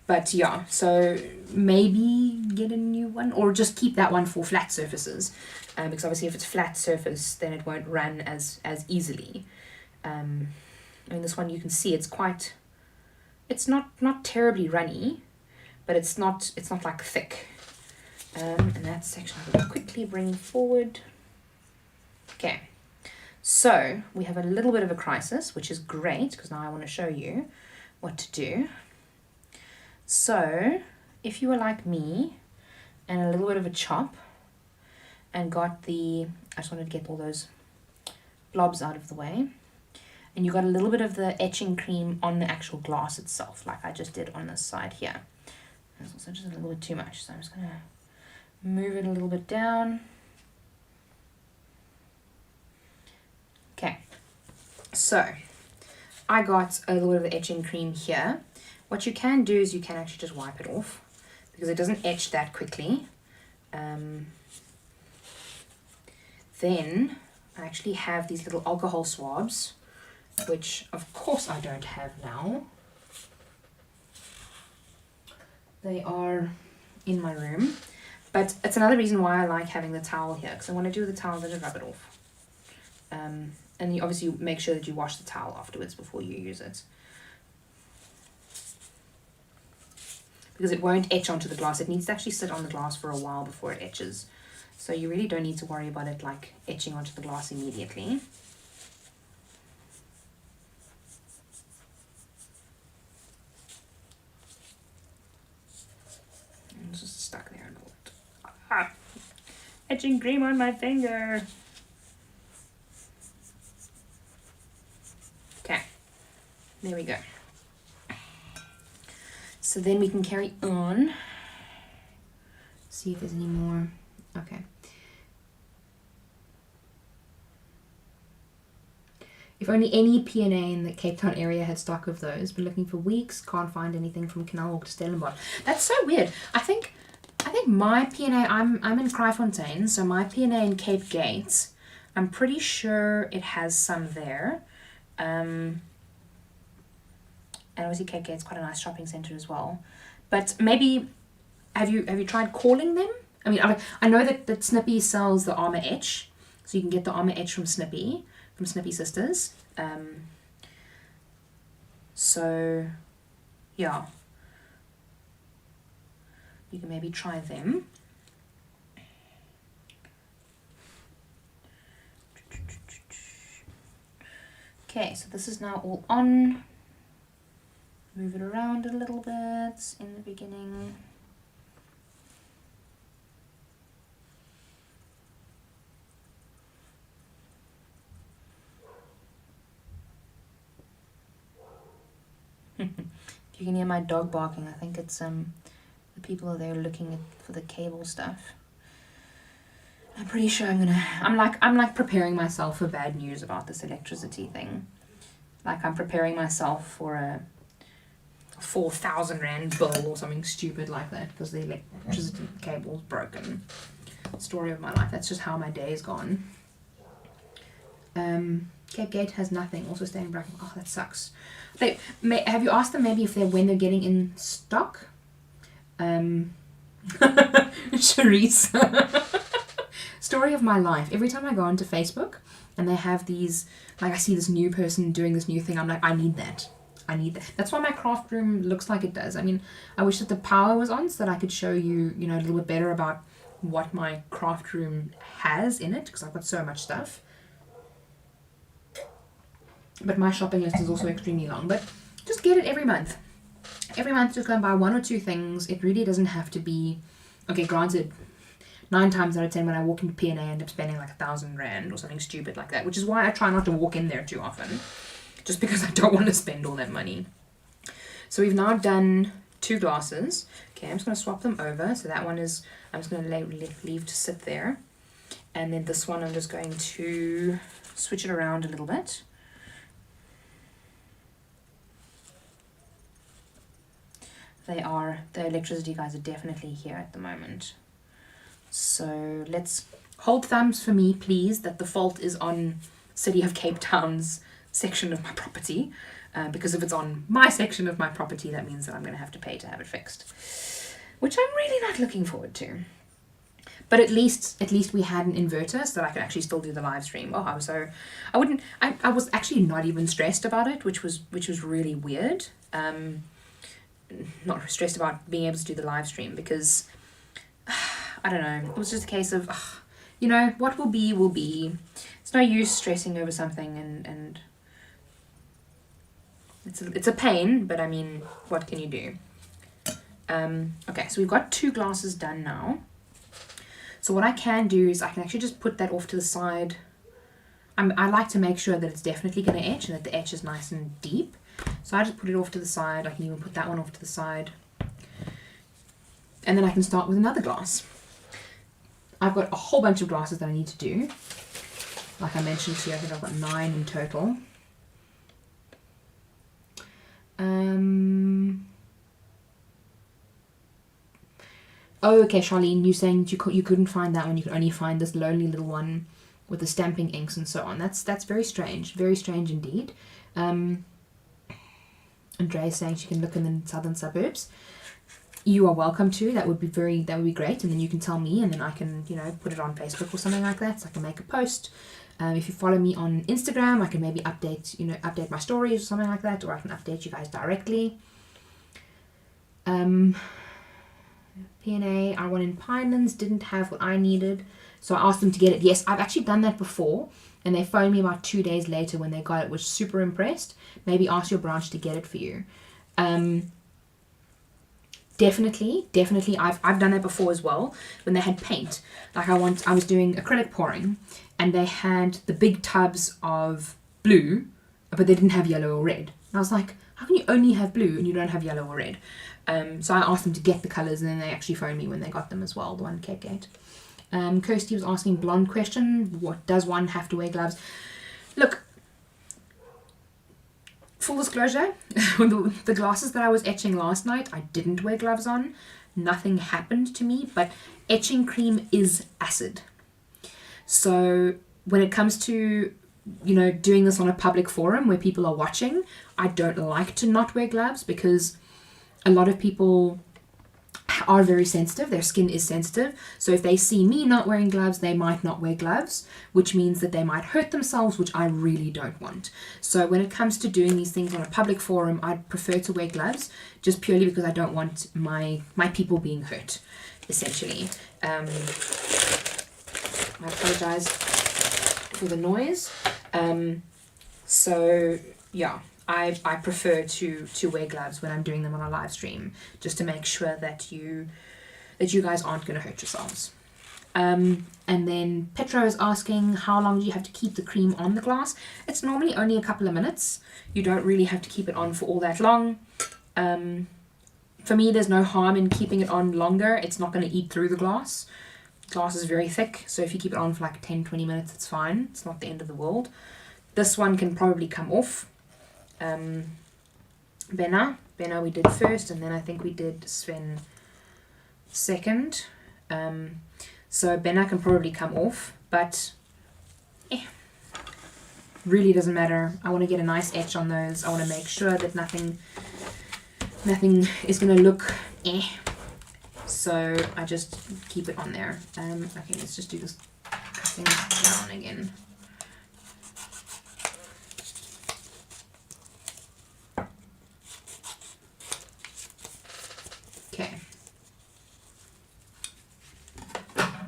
But yeah, so maybe get a new one or just keep that one for flat surfaces, because obviously if it's flat surface then it won't run as easily. I mean, this one you can see it's not terribly runny, but it's not like thick. And that section I will quickly bring forward. Okay, so we have a little bit of a crisis, which is great because now I want to show you what to do. So if you were like me and a little bit of a chop and I just wanted to get all those blobs out of the way, and you got a little bit of the etching cream on the actual glass itself, like I just did on this side here. There's also just a little bit too much, so I'm just going to move it a little bit down. Okay, so I got a little bit of the etching cream here. What you can do is you can actually just wipe it off because it doesn't etch that quickly. Then I actually have these little alcohol swabs, which of course I don't have now. They are in my room, but it's another reason why I like having the towel here, because I want to do with the towel, then I rub it off. And you obviously make sure that you wash the towel afterwards before you use it, because it won't etch onto the glass. It needs to actually sit on the glass for a while before it etches. So you really don't need to worry about it like etching onto the glass immediately. It's just stuck there a little bit. Ah, etching cream on my finger. Okay, there we go. So then we can carry on. See if there's any more. Okay. If only any P&A in the Cape Town area had stock of those. Been looking for weeks, can't find anything from Canal Walk to Stellenbosch. That's so weird. I think my P&A, I'm in Kraaifontein, so my P&A in Cape Gate, I'm pretty sure it has some there. And obviously Cape Gate's quite a nice shopping centre as well. But maybe, have you tried calling them? I mean, I know that Snippy sells the Armour Etch, so you can get the Armour Etch from Snippy Sisters. So, yeah. You can maybe try them. Okay, so this is now all on. Move it around a little bit in the beginning. If you can hear my dog barking, I think it's the people are there looking for the cable stuff. I'm pretty sure I'm like preparing myself for bad news about this electricity thing. Like I'm preparing myself for a 4,000 Rand bill or something stupid like that because the electricity cable's broken. Story of my life. That's just how my day is gone. Cape Gate has nothing. Also staying in Bracken. Oh, that sucks. Have you asked them maybe if when they're getting in stock? Charisse. Story of my life. Every time I go onto Facebook and they have these, like I see this new person doing this new thing, I'm like, I need that. That's why my craft room looks like it does. I mean, I wish that the power was on so that I could show you, a little bit better about what my craft room has in it, because I've got so much stuff. But my shopping list is also extremely long. But just get it every month. Every month, just go and buy 1 or 2 things. It really doesn't have to be... Okay, granted, 9 times out of 10 when I walk into P&A, I end up spending like 1,000 Rand or something stupid like that, which is why I try not to walk in there too often. Just because I don't want to spend all that money. So we've now done 2 glasses. Okay, I'm just going to swap them over. So that one is... I'm just going to leave to sit there. And then this one I'm just going to switch it around a little bit. The electricity guys are definitely here at the moment. So let's hold thumbs for me, please, that the fault is on City of Cape Town's section of my property. Because if it's on my section of my property, that means that I'm going to have to pay to have it fixed. Which I'm really not looking forward to. But at least we had an inverter so that I could actually still do the live stream. Oh, I was actually not even stressed about it, which was really weird. Not stressed about being able to do the live stream because I don't know, it was just a case of what will be will be. It's no use stressing over something and it's a pain, but I mean, what can you do? Okay, so we've got 2 glasses done now. So what I can do is I can actually just put that off to the side. I like to make sure that it's definitely going to etch and that the etch is nice and deep. So I just put it off to the side. I can even put that one off to the side. And then I can start with another glass. I've got a whole bunch of glasses that I need to do. Like I mentioned to you, I think I've got 9 in total. Oh, okay, Charlene, you saying that you couldn't find that one. You could only find this lonely little one with the stamping inks and so on. That's very strange indeed. Andrea is saying she can look in the southern suburbs. You are welcome to. That would be great. And then you can tell me, and then I can put it on Facebook or something like that. So I can make a post. If you follow me on Instagram, I can maybe update my stories or something like that, or I can update you guys directly. P&A, I won in Pinelands, didn't have what I needed, so I asked them to get it. Yes, I've actually done that before, and they phoned me about 2 days later when they got it, was super impressed. Maybe ask your branch to get it for you. Definitely, I've done that before as well, when they had paint. Like I was doing acrylic pouring, and they had the big tubs of blue, but they didn't have yellow or red. And I was like, how can you only have blue and you don't have yellow or red? So I asked them to get the colours, and then they actually phoned me when they got them as well, the one in Cape Gate. Kirsty was asking blonde question, what does one have to wear gloves? Look, full disclosure, the glasses that I was etching last night, I didn't wear gloves on. Nothing happened to me, but etching cream is acid. So when it comes to, you know, doing this on a public forum where people are watching, I don't like to not wear gloves because a lot of people are very sensitive. Their skin is sensitive. So if they see me not wearing gloves, they might not wear gloves, which means that they might hurt themselves, which I really don't want. So when it comes to doing these things on a public forum, I'd prefer to wear gloves just purely because I don't want my people being hurt, essentially. I apologize for the noise. So yeah, I prefer to wear gloves when I'm doing them on a live stream, just to make sure that you guys aren't going to hurt yourselves. And then Petro is asking, how long do you have to keep the cream on the glass? It's normally only a couple of minutes. You don't really have to keep it on for all that long. For me, there's no harm in keeping it on longer. It's not going to eat through the glass. Glass is very thick, so if you keep it on for like 10-20 minutes, it's fine. It's not the end of the world. This one can probably come off. Benna we did first, and then I think we did Sven second. So Benna can probably come off, but really doesn't matter. I want to get a nice etch on those. I want to make sure that nothing is going to look so I just keep it on there. Okay, let's just do this cutting down again. Okay.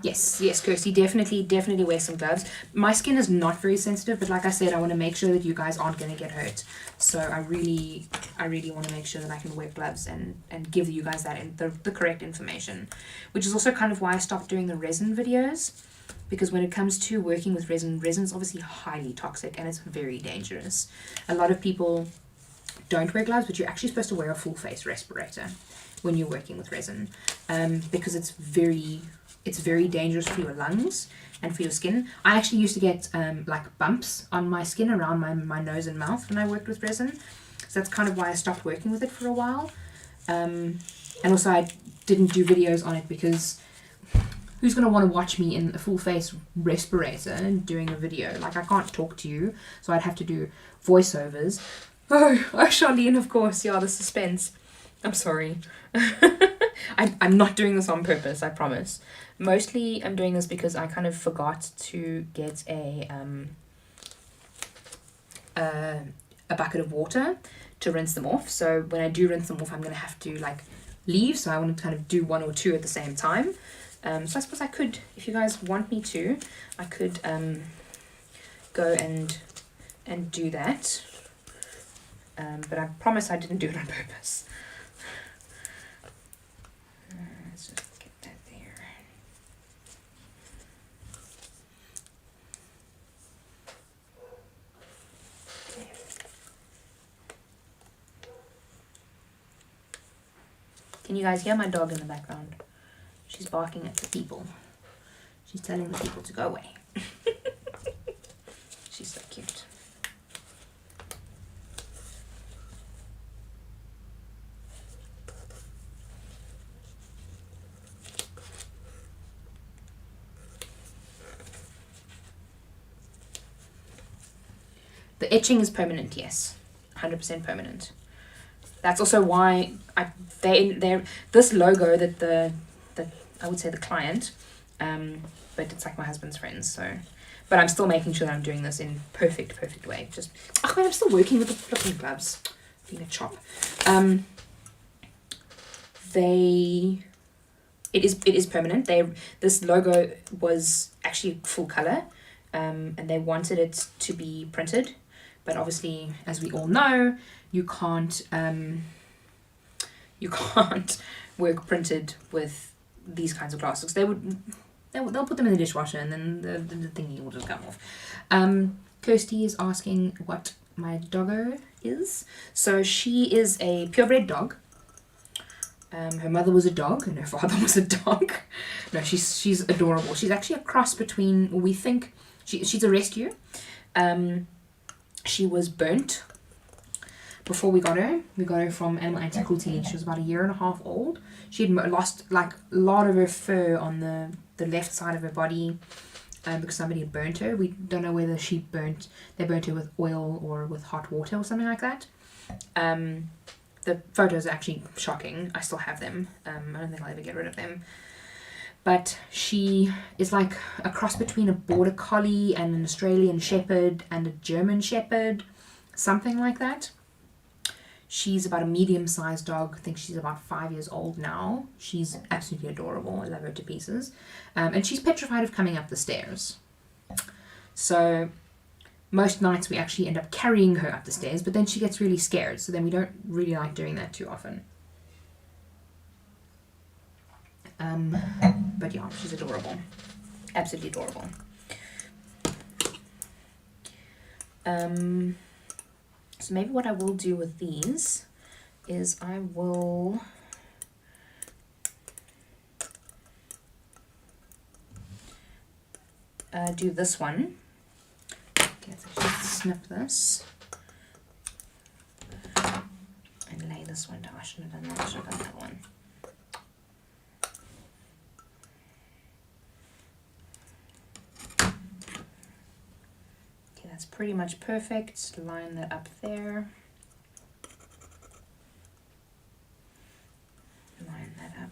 Yes, Kirsty, definitely wear some gloves. My skin is not very sensitive, but like I said, I want to make sure that you guys aren't going to get hurt. So I really want to make sure that I can wear gloves and give you guys that the correct information, which is also kind of why I stopped doing the resin videos, because when it comes to working with resin is obviously highly toxic and it's very dangerous. A lot of people don't wear gloves, but you're actually supposed to wear a full face respirator when you're working with resin, because it's very dangerous for your lungs and for your skin. I actually used to get like bumps on my skin around my nose and mouth when I worked with resin. So that's kind of why I stopped working with it for a while. And also I didn't do videos on it because who's going to want to watch me in a full face respirator and doing a video? Like, I can't talk to you, so I'd have to do voiceovers. Oh, Charlene, of course. Yeah, the suspense. I'm sorry. I'm not doing this on purpose, I promise. Mostly I'm doing this because I kind of forgot to get a bucket of water to rinse them off. So when I do rinse them off, I'm going to have to like leave. So I want to kind of do one or two at the same time. So I suppose I could, if you guys want me to, I could go and do that. But I promise I didn't do it on purpose. Let's just get that there. Okay. Can you guys hear my dog in the background? She's barking at the people. She's telling the people to go away. She's so cute. The etching is permanent, yes, 100% permanent. That's also why this logo that I would say the client, but it's like my husband's friends. So, but I'm still making sure that I'm doing this in perfect way. Just I'm still working with the flipping gloves, being a chop. It is permanent. This logo was actually full color, and they wanted it to be printed. But obviously, as we all know, you can't work printed with these kinds of glasses. They'll put them in the dishwasher, and then the thingy will just come off. Kirsty is asking what my doggo is. So she is a purebred dog. Her mother was a dog, and her father was a dog. No, she's adorable. She's actually a cross between. We think she's a rescue. She was burnt before we got her from Animal Anti-Cruelty. She was about 1.5 years old. She had lost like a lot of her fur on the left side of her body because somebody had burnt her. We don't know whether they burnt her with oil or with hot water or something like that. The photos are actually shocking. I still have them. I don't think I'll ever get rid of them. But she is like a cross between a border collie and an Australian shepherd and a German shepherd, something like that. She's about a medium-sized dog. I think she's about 5 years old now. She's absolutely adorable. I love her to pieces. And she's petrified of coming up the stairs. So most nights we actually end up carrying her up the stairs, but then she gets really scared. So then we don't really like doing that too often. But yeah, she's adorable. Absolutely adorable. So maybe what I will do with these is I will do this one. Okay, let's actually snip this and lay this one down. I shouldn't have done that. I should have done that one. That's pretty much perfect. Line that up there. Line that up.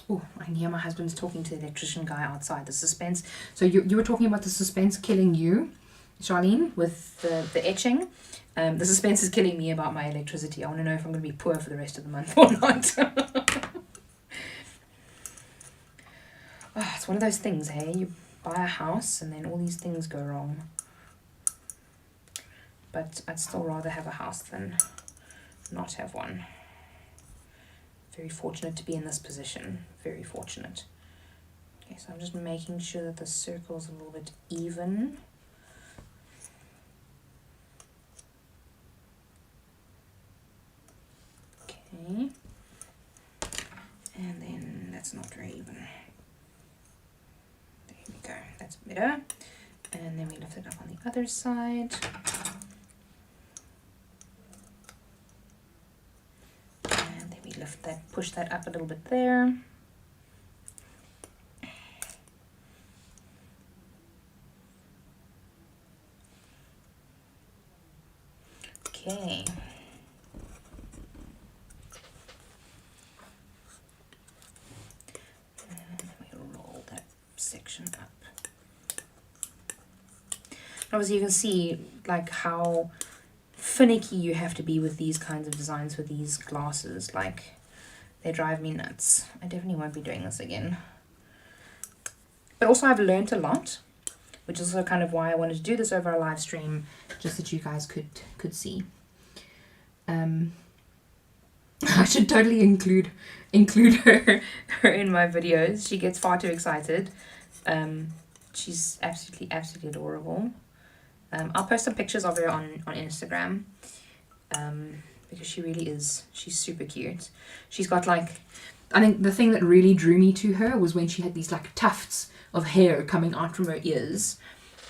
Oh, I can hear my husband's talking to the electrician guy outside. The suspense. So you were talking about the suspense killing you, Charlene, with the etching. The suspense is killing me about my electricity. I want to know if I'm going to be poor for the rest of the month or not. Oh, it's one of those things, hey? You buy a house and then all these things go wrong. But I'd still rather have a house than not have one. Very fortunate to be in this position. Very fortunate. Okay, so I'm just making sure that the circle is a little bit even. Okay. And then that's not very even. There we go. That's better. And then we lift it up on the other side. Lift that, push that up a little bit there. Okay. And we roll that section up. Obviously you can see like how finicky you have to be with these kinds of designs with these glasses. Like, they drive me nuts. I definitely won't be doing this again. But also I've learned a lot, which is also kind of why I wanted to do this over a live stream, just that you guys could see. I should totally include her in my videos. She gets far too excited. She's absolutely adorable. I'll post some pictures of her on Instagram, because she really is, she's super cute. She's got like, I think the thing that really drew me to her was when she had these like tufts of hair coming out from her ears.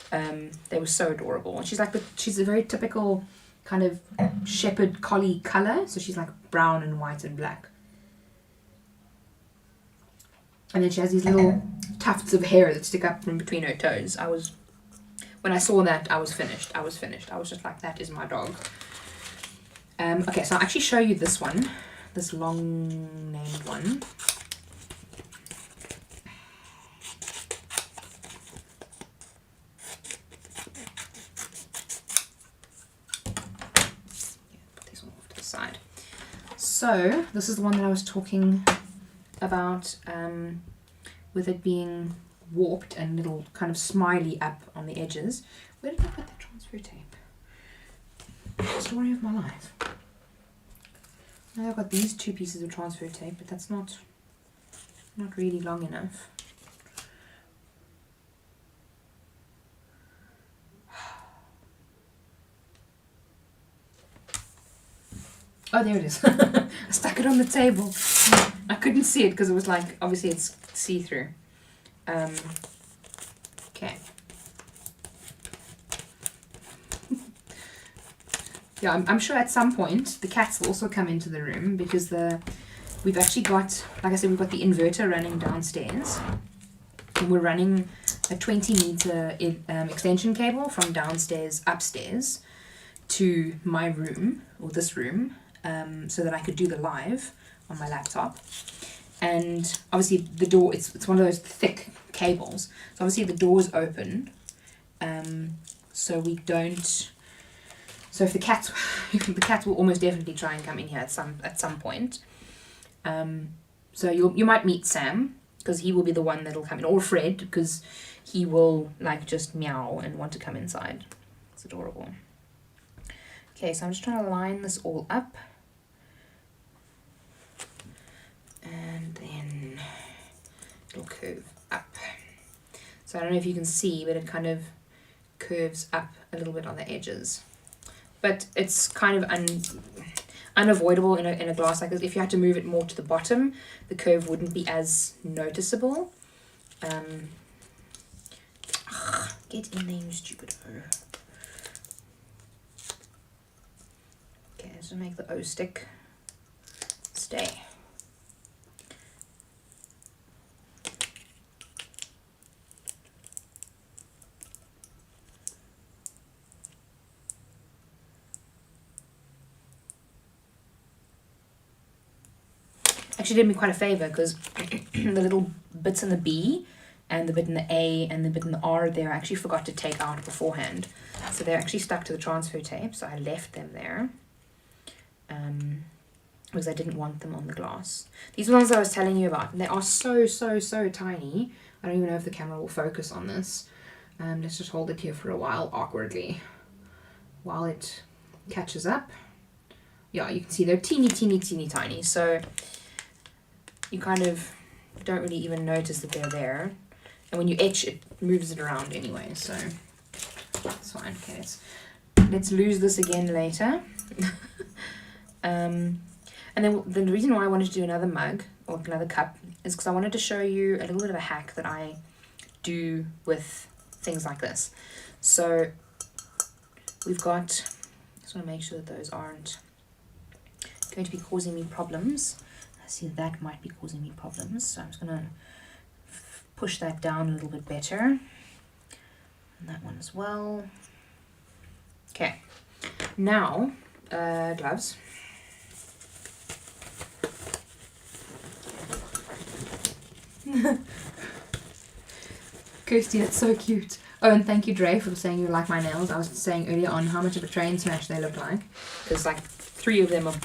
They were so adorable. And she's a very typical kind of shepherd collie color. So she's like brown and white and black. And then she has these little tufts of hair that stick up from between her toes. When I saw that, I was finished. I was just like, that is my dog. Okay, so I'll actually show you this one. This long named one. Put this one off to the side. So, this is the one that I was talking about, with it being warped and little kind of smiley up on the edges. Where did I put the transfer tape? Story of my life. Now I've got these 2 pieces of transfer tape, but that's not really long enough. Oh, there it is. I stuck it on the table. I couldn't see it because it was like, obviously it's see-through. Okay. Yeah, I'm sure at some point the cats will also come into the room because we've actually got, like I said, we've got the inverter running downstairs. And we're running a 20-meter extension cable from downstairs upstairs to my room, or this room, so that I could do the live on my laptop. And obviously the door, it's one of those thick cables, so obviously the door's open, so we don't, so if the cats will almost definitely try and come in here at some point. So you might meet Sam, because he will be the one that'll come in, or Fred, because he will like just meow and want to come inside. It's adorable. Okay, so I'm just trying to line this all up. And then it'll curve up. So I don't know if you can see, but it kind of curves up a little bit on the edges. But it's kind of unavoidable in a glass like this. If you had to move it more to the bottom, the curve wouldn't be as noticeable. Get in there, you stupid O. Okay, so make the O stick stay. Actually did me quite a favor, because the little bits in the B and the bit in the A and the bit in the R there I actually forgot to take out beforehand, so they're actually stuck to the transfer tape, so I left them there because I didn't want them on the glass. These ones I was telling you about, they are so tiny. I don't even know if the camera will focus on this. Let's just hold it here for a while awkwardly while it catches up. Yeah, you can see they're teeny tiny, so you kind of don't really even notice that they're there. And when you etch, it moves it around anyway, so that's fine. Okay, let's lose this again later. And then the reason why I wanted to do another mug, or another cup, is because I wanted to show you a little bit of a hack that I do with things like this. So we've got, just want to make sure that those aren't going to be causing me problems. See, that might be causing me problems, so I'm just going to push that down a little bit better, and that one as well. Okay, now gloves. Kirsty, that's so cute. Oh, and thank you, Dre, for saying you like my nails. I was saying earlier on how much of a train smash they look like, because like 3 of them are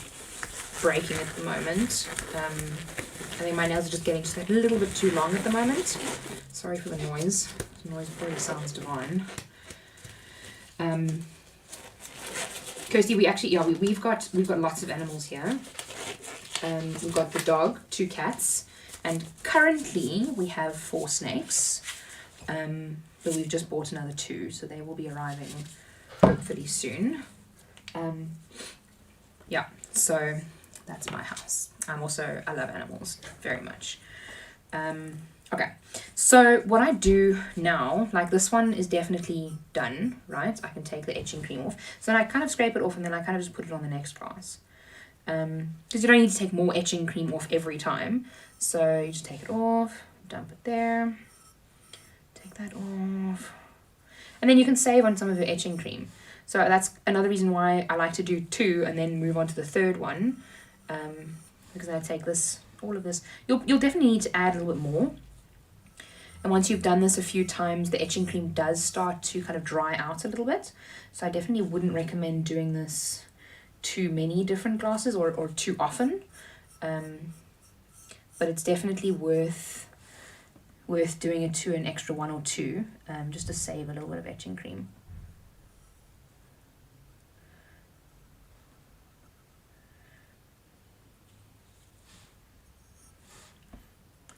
breaking at the moment. I think my nails are just getting a little bit too long at the moment. Sorry for the noise. The noise probably sounds divine. Kirsty, we've got lots of animals here. We've got the dog, 2 cats, and currently we have 4 snakes. But we've just bought another 2, so they will be arriving hopefully soon. Yeah, so that's my house. I love animals very much. Okay, so what I do now, like this one is definitely done, right? I can take the etching cream off. So then I kind of scrape it off and then I kind of just put it on the next glass. Because you don't need to take more etching cream off every time. So you just take it off, dump it there, take that off. And then you can save on some of your etching cream. So that's another reason why I like to do 2 and then move on to the 3rd one. Because I take all of this. You'll definitely need to add a little bit more. And once you've done this a few times, the etching cream does start to kind of dry out a little bit. So I definitely wouldn't recommend doing this too many different glasses or too often. But it's definitely worth doing it to an extra 1 or 2, just to save a little bit of etching cream.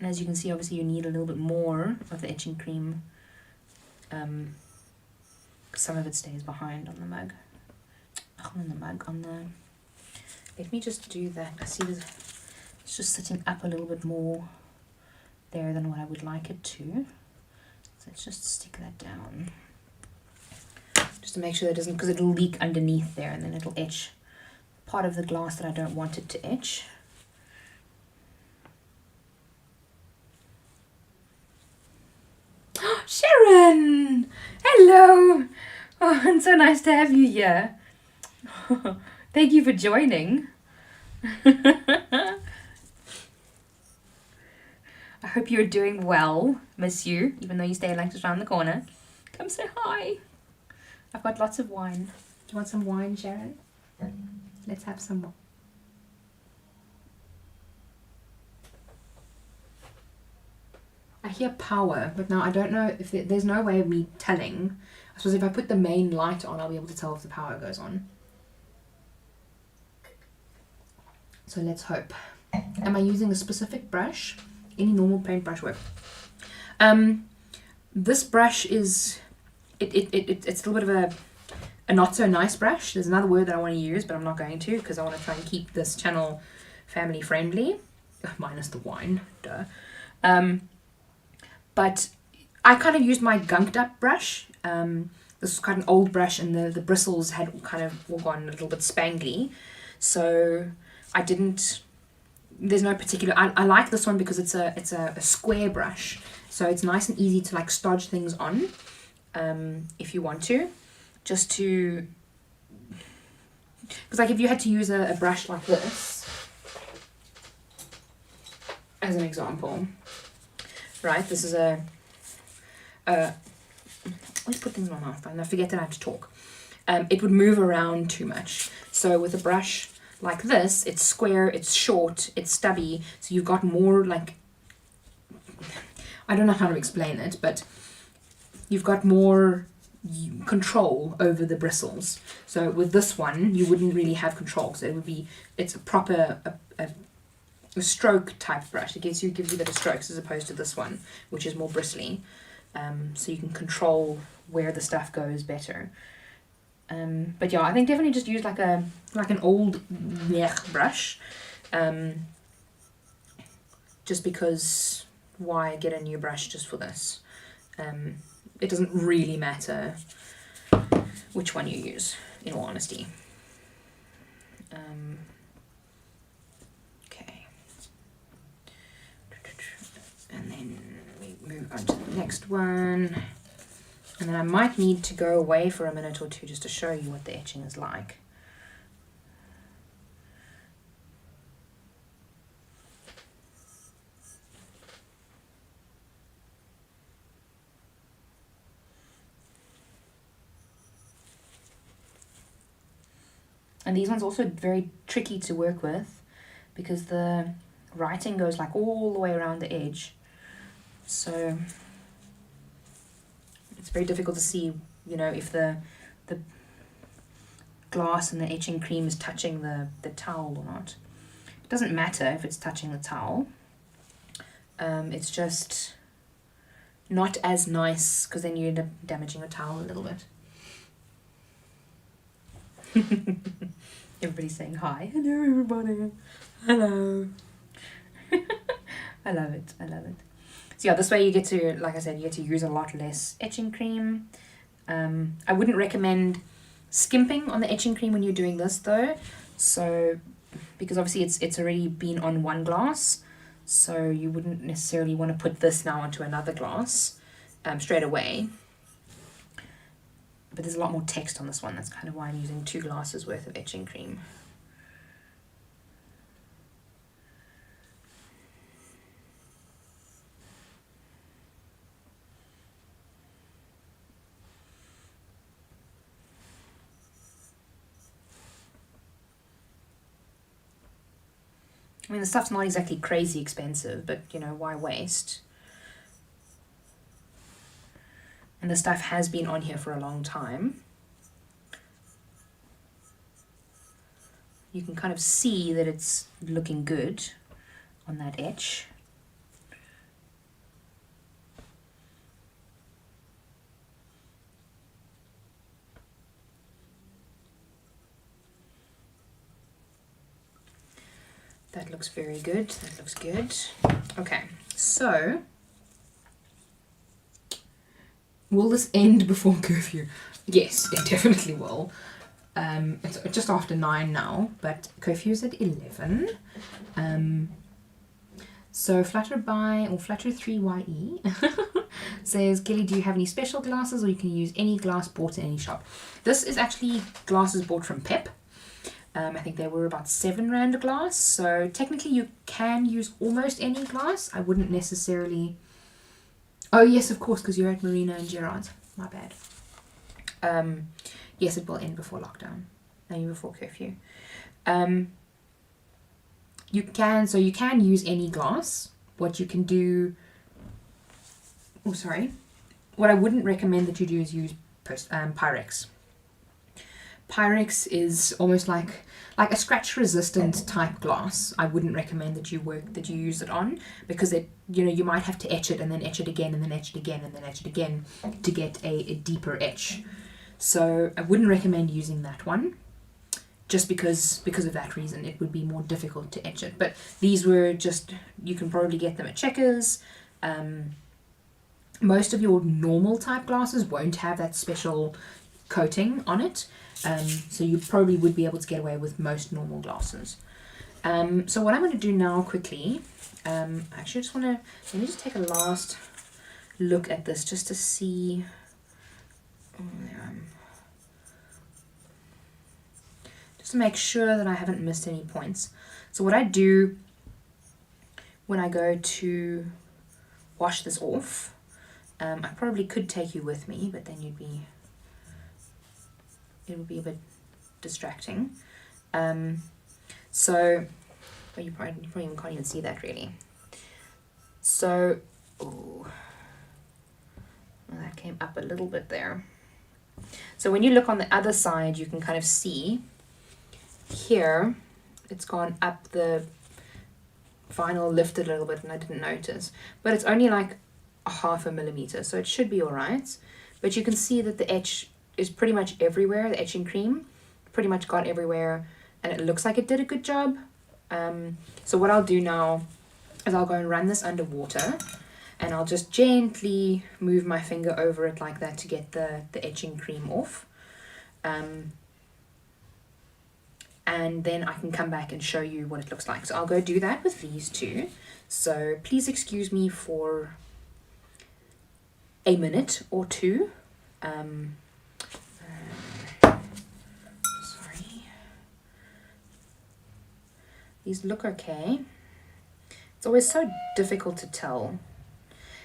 And as you can see, obviously you need a little bit more of the etching cream, because some of it stays behind on the mug. On the Let me just do that. I see it's just sitting up a little bit more there than what I would like it to. So let's just stick that down. Just to make sure that it doesn't, because it'll leak underneath there and then it'll etch part of the glass that I don't want it to etch. Sharon! Hello! Oh, it's so nice to have you here. Thank you for joining. I hope you're doing well, miss you, even though you stay like just around the corner. Come say hi. I've got lots of wine. Do you want some wine, Sharon? Let's have some more. I hear power, but now I don't know if there's no way of me telling. I suppose if I put the main light on, I'll be able to tell if the power goes on. So let's hope. Am I using a specific brush? Any normal paintbrush work. This brush is it's a little bit of a not so nice brush. There's another word that I want to use, but I'm not going to because I want to try and keep this channel family friendly. Minus the wine, duh. But I kind of used my gunked up brush. This was quite an old brush, and the bristles had kind of all gone a little bit spangly. So I didn't. There's no particular. I like this one because it's a square brush, so it's nice and easy to like stodge things on, if you want to, just to. Because like if you had to use a brush like this, as an example, right? This is a. Let's put things in my mouth, and I forget that I have to talk. It would move around too much. So with a brush like this, it's square, it's short, it's stubby, so you've got more like, I don't know how to explain it, but you've got more control over the bristles. So with this one, you wouldn't really have control, so it's a proper a stroke type brush. It gives you better strokes as opposed to this one, which is more bristly. So you can control where the stuff goes better. But yeah, I think definitely just use like an old brush, just because why get a new brush just for this? It doesn't really matter which one you use, in all honesty. Okay, and then we move on to the next one. And then I might need to go away for a minute or two just to show you what the etching is like. And these ones also very tricky to work with because the writing goes like all the way around the edge. So it's very difficult to see, you know, if the glass and the etching cream is touching the towel or not. It doesn't matter if it's touching the towel. It's just not as nice because then you end up damaging your towel a little bit. Everybody's saying hi. Hello, everybody. Hello. I love it. I love it. So yeah, this way you get to, like I said, you get to use a lot less etching cream. I wouldn't recommend skimping on the etching cream when you're doing this though. So, because obviously it's already been on one glass. So you wouldn't necessarily want to put this now onto another glass straight away. But there's a lot more text on this one. That's kind of why I'm using 2 glasses worth of etching cream. I mean, the stuff's not exactly crazy expensive, but, you know, why waste? And the stuff has been on here for a long time. You can kind of see that it's looking good on that etch. That looks very good. That looks good. Okay, so will this end before curfew? Yes, it definitely will. It's just after 9 now, but curfew's at 11. So Flutter by, or Flutter3YE says, Kelly, do you have any special glasses, or you can use any glass bought in any shop? This is actually glasses bought from Pep. I think they were about 7 rand a glass, so technically you can use almost any glass. I wouldn't necessarily... Oh yes, of course, because you're at Marina and Gerard's. My bad. Yes, it will end before lockdown, maybe before curfew. You can use any glass. What you can do... Oh, sorry. What I wouldn't recommend that you do is use Pyrex. Pyrex is almost like a scratch resistant type glass. I wouldn't recommend that you use it on, because you might have to etch it and then etch it again and then etch it again and then etch it again to get a deeper etch. So I wouldn't recommend using that one, just because of that reason. It would be more difficult to etch it. But these were just, you can probably get them at Checkers. Most of your normal type glasses won't have that special coating on it. So you probably would be able to get away with most normal glasses. So what I'm going to do now quickly, actually let me just take a last look at this just to see. Just to make sure that I haven't missed any points. So what I do when I go to wash this off, I probably could take you with me, but then it would be a bit distracting. So you probably even can't even see that really. So, well, that came up a little bit there. So when you look on the other side, you can kind of see here, it's gone up, the vinyl lifted a little bit and I didn't notice. But it's only like 0.5 millimeter, so it should be alright. But you can see that the etch is pretty much everywhere. The etching cream pretty much got everywhere, and it looks like it did a good job. So what I'll do now is I'll go and run this under water, and I'll just gently move my finger over it like that to get the etching cream off. And then I can come back and show you what it looks like. So I'll go do that with these two. So please excuse me for a minute or two. Sorry. These look okay. It's always so difficult to tell.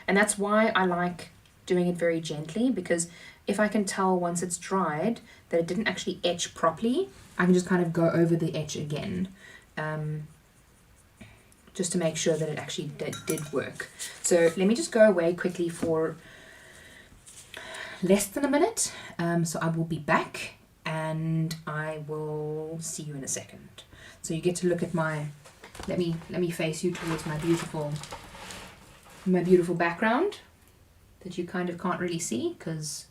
And that's why I like doing it very gently, because if I can tell once it's dried that it didn't actually etch properly, I can just kind of go over the etch again, just to make sure that it actually did work. So let me just go away quickly for less than a minute. So I will be back and I will see you in a second. So you get to look at my, let me face you towards my beautiful background that you kind of can't really see because,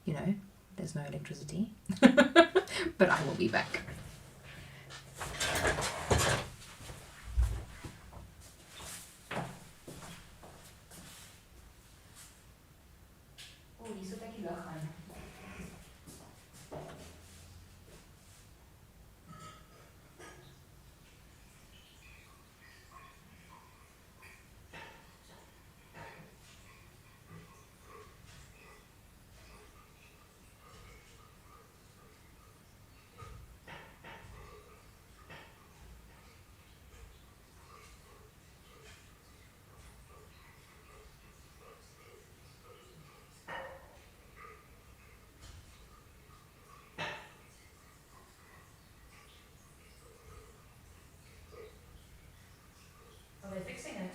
you know, there's no electricity. But I will be back. Are they fixing it?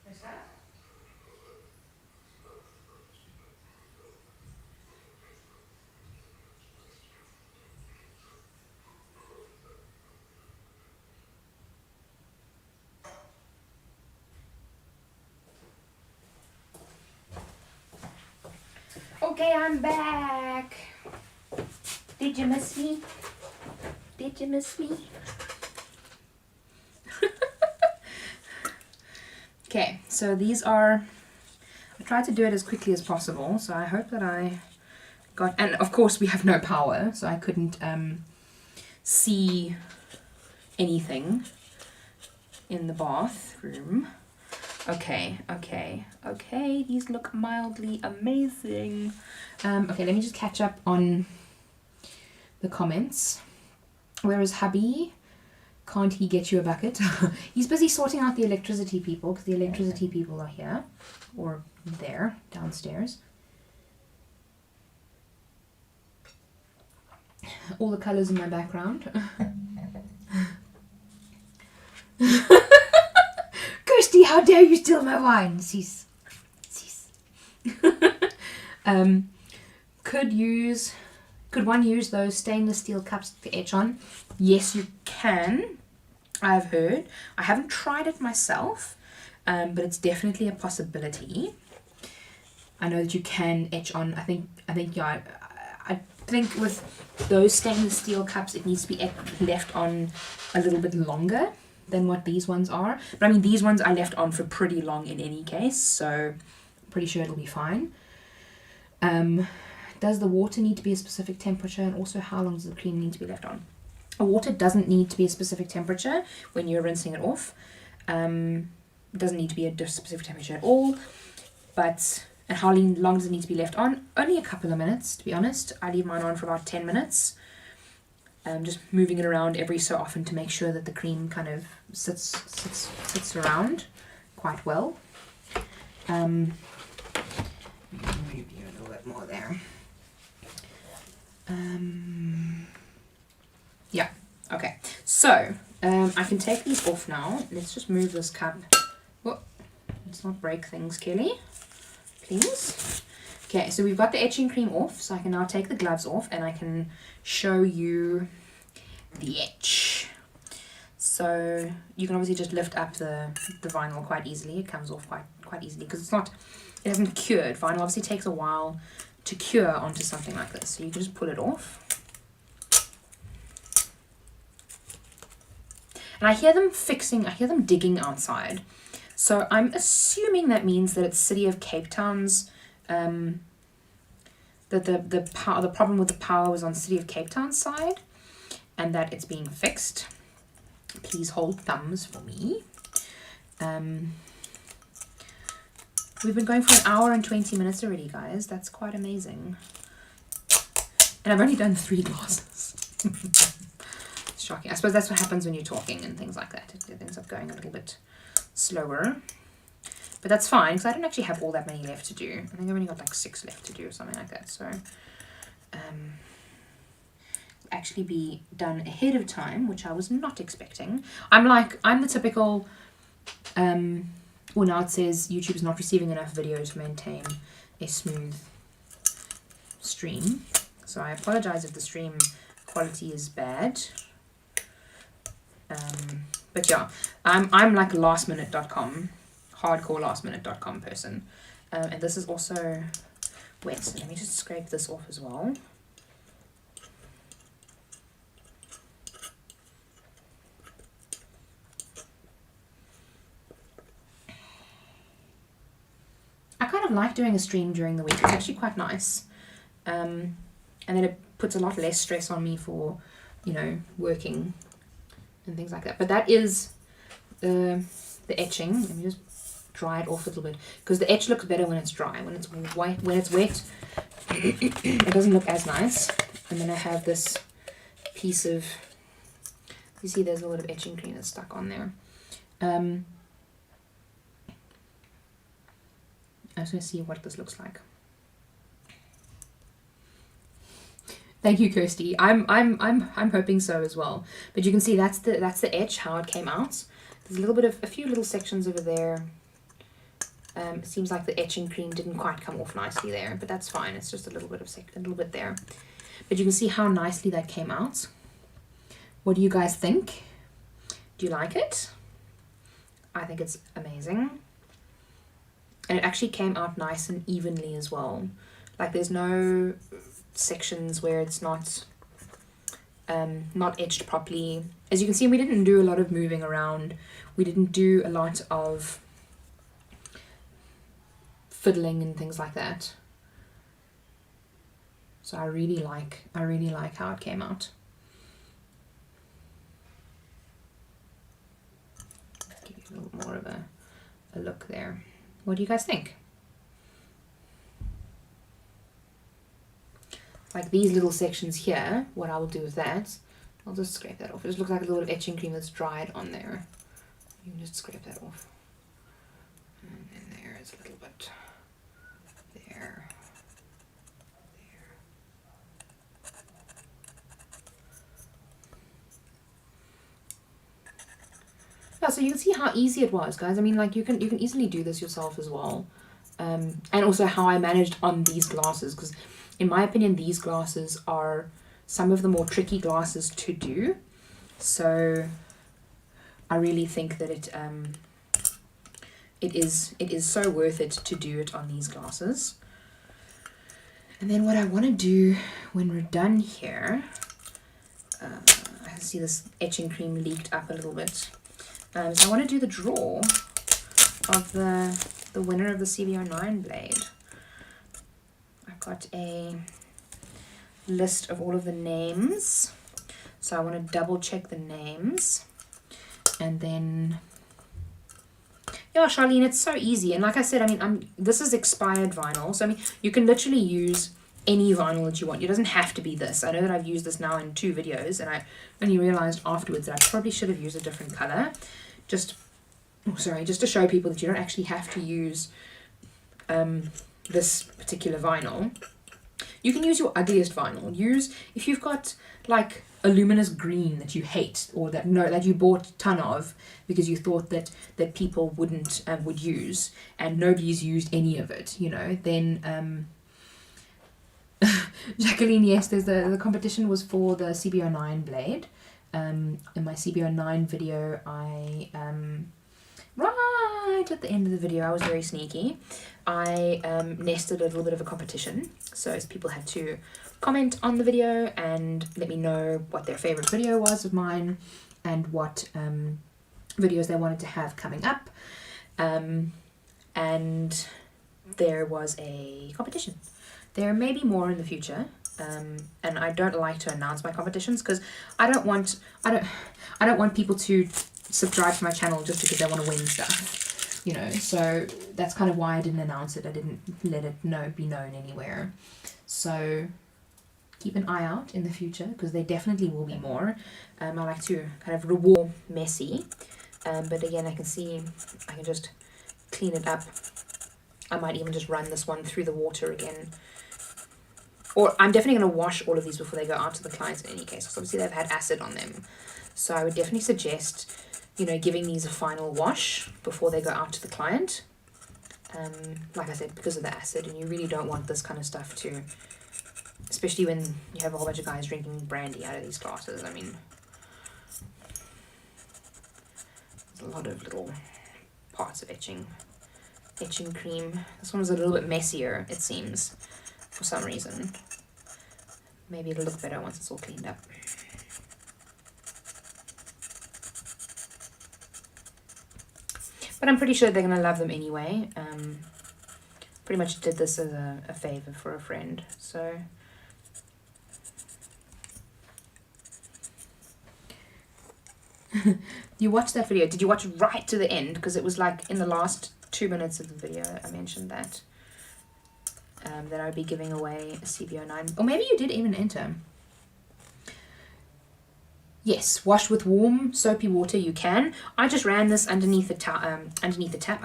Where's that? Okay, I'm back. Did you miss me? Did Did you miss me? Okay, so these are, I tried to do it as quickly as possible, so I hope that I got, and of course we have no power, so I couldn't see anything in the bathroom. Okay, these look mildly amazing. Okay, let me just catch up on the comments. Where is hubby? Can't he get you a bucket? He's busy sorting out the electricity people, because the electricity people are here, or there, downstairs. All the colours in my background. Kirsty, how dare you steal my wine? Cease. Could one use those stainless steel cups to etch on? Yes, you can. I've heard. I haven't tried it myself, but it's definitely a possibility. I know that you can etch on. I think yeah. I think with those stainless steel cups, it needs to be left on a little bit longer than what these ones are. But I mean, these ones I left on for pretty long in any case, so I'm pretty sure it'll be fine. Does the water need to be a specific temperature, and also how long does the cream need to be left on? Water doesn't need to be a specific temperature when you're rinsing it off. It doesn't need to be a specific temperature at all. But, and how long does it need to be left on? Only a couple of minutes, to be honest. I leave mine on for about 10 minutes. Just moving it around every so often to make sure that the cream kind of sits around quite well. Move you a little bit more there. Yeah, okay. So, I can take these off now. Let's just move this cup. Whoa. Let's not break things, Kelly. Please. Okay, so we've got the etching cream off, so I can now take the gloves off and I can show you the etch. So you can obviously just lift up the vinyl quite easily. It comes off quite easily because it hasn't cured. Vinyl obviously takes a while to cure onto something like this, so you can just pull it off. And I hear them digging outside. So I'm assuming that means that it's City of Cape Town's, that the problem with the power was on City of Cape Town's side, and that it's being fixed. Please hold thumbs for me. We've been going for 1 hour and 20 minutes already, guys. That's quite amazing. And I've only done 3 glasses. It's shocking. I suppose that's what happens when you're talking and things like that. It ends up going a little bit slower. But that's fine, because I don't actually have all that many left to do. I think I've only got like 6 left to do or something like that. So, actually be done ahead of time, which I was not expecting. I'm the typical, well, now it says YouTube is not receiving enough video to maintain a smooth stream. So I apologize if the stream quality is bad. But yeah, I'm like lastminute.com, hardcore lastminute.com person. And this is also wet, so let me just scrape this off as well. I kind of like doing a stream during the week. It's actually quite nice. And then it puts a lot less stress on me for, you know, working and things like that. But that is the etching. Let me just dry it off a little bit, because the etch looks better when it's dry. When it's white, when it's wet, it doesn't look as nice. And then I have this piece of, you see there's a little bit of etching cream that's stuck on there. I just want to see what this looks like. Thank you, Kirsty. I'm hoping so as well. But you can see that's the etch, how it came out. There's a few little sections over there. It seems like the etching cream didn't quite come off nicely there, but that's fine. It's just a little bit there. But you can see how nicely that came out. What do you guys think? Do you like it? I think it's amazing. And it actually came out nice and evenly as well. Like there's no sections where it's not not etched properly. As you can see, we didn't do a lot of moving around. We didn't do a lot of fiddling and things like that. So I really like how it came out. Give you a little more of a look there. What do you guys think? Like these little sections here, what I will do with that, I'll just scrape that off. It just looks like a little bit of etching cream that's dried on there. You can just scrape that off. And then there is a little bit. There. Yeah, so you can see how easy it was, guys. I mean, like you can easily do this yourself as well. And also how I managed on these glasses, because in my opinion, these glasses are some of the more tricky glasses to do. So I really think that it is so worth it to do it on these glasses. And then what I want to do when we're done here, I can see this etching cream leaked up a little bit. So I want to do the draw of the winner of the CB09 blade. I've got a list of all of the names, so I want to double check the names. And then, yeah, Charlene, it's so easy. And like I said, I mean, this is expired vinyl, so I mean, you can literally use any vinyl that you want. It doesn't have to be this. I know that I've used this now in 2 videos, and I only realized afterwards that I probably should have used a different color. Just to show people that you don't actually have to use this particular vinyl. You can use your ugliest vinyl. If you've got like a luminous green that you hate, or that you bought a ton of because you thought that people would use, and nobody's used any of it, you know, then Jacqueline, yes, there's the competition was for the CB09 blade. In my CB09 video, I right at the end of the video, I was very sneaky. I nested a little bit of a competition, so as people had to comment on the video and let me know what their favorite video was of mine and what videos they wanted to have coming up, and there was a competition. There may be more in the future, and I don't like to announce my competitions because I don't want people to subscribe to my channel just because they want to win stuff, you know. So that's kind of why I didn't announce it. I didn't let it be known anywhere. So keep an eye out in the future because there definitely will be more. I like to kind of reward messy, but again, I can just clean it up. I might even just run this one through the water again. Or I'm definitely going to wash all of these before they go out to the clients in any case, because obviously they've had acid on them. So I would definitely suggest, you know, giving these a final wash before they go out to the client. Like I said, because of the acid, and you really don't want this kind of stuff to, especially when you have a whole bunch of guys drinking brandy out of these glasses. I mean, there's a lot of little parts of etching cream. This one was a little bit messier, it seems, for some reason. Maybe it'll look better once it's all cleaned up. But I'm pretty sure they're going to love them anyway. Pretty much did this as a favor for a friend. So you watched that video. Did you watch right to the end? Because it was like in the last 2 minutes of the video I mentioned that I would be giving away a CB09. Or maybe you did even enter. Yes, wash with warm soapy water you can. I just ran this underneath the tap, underneath the tap,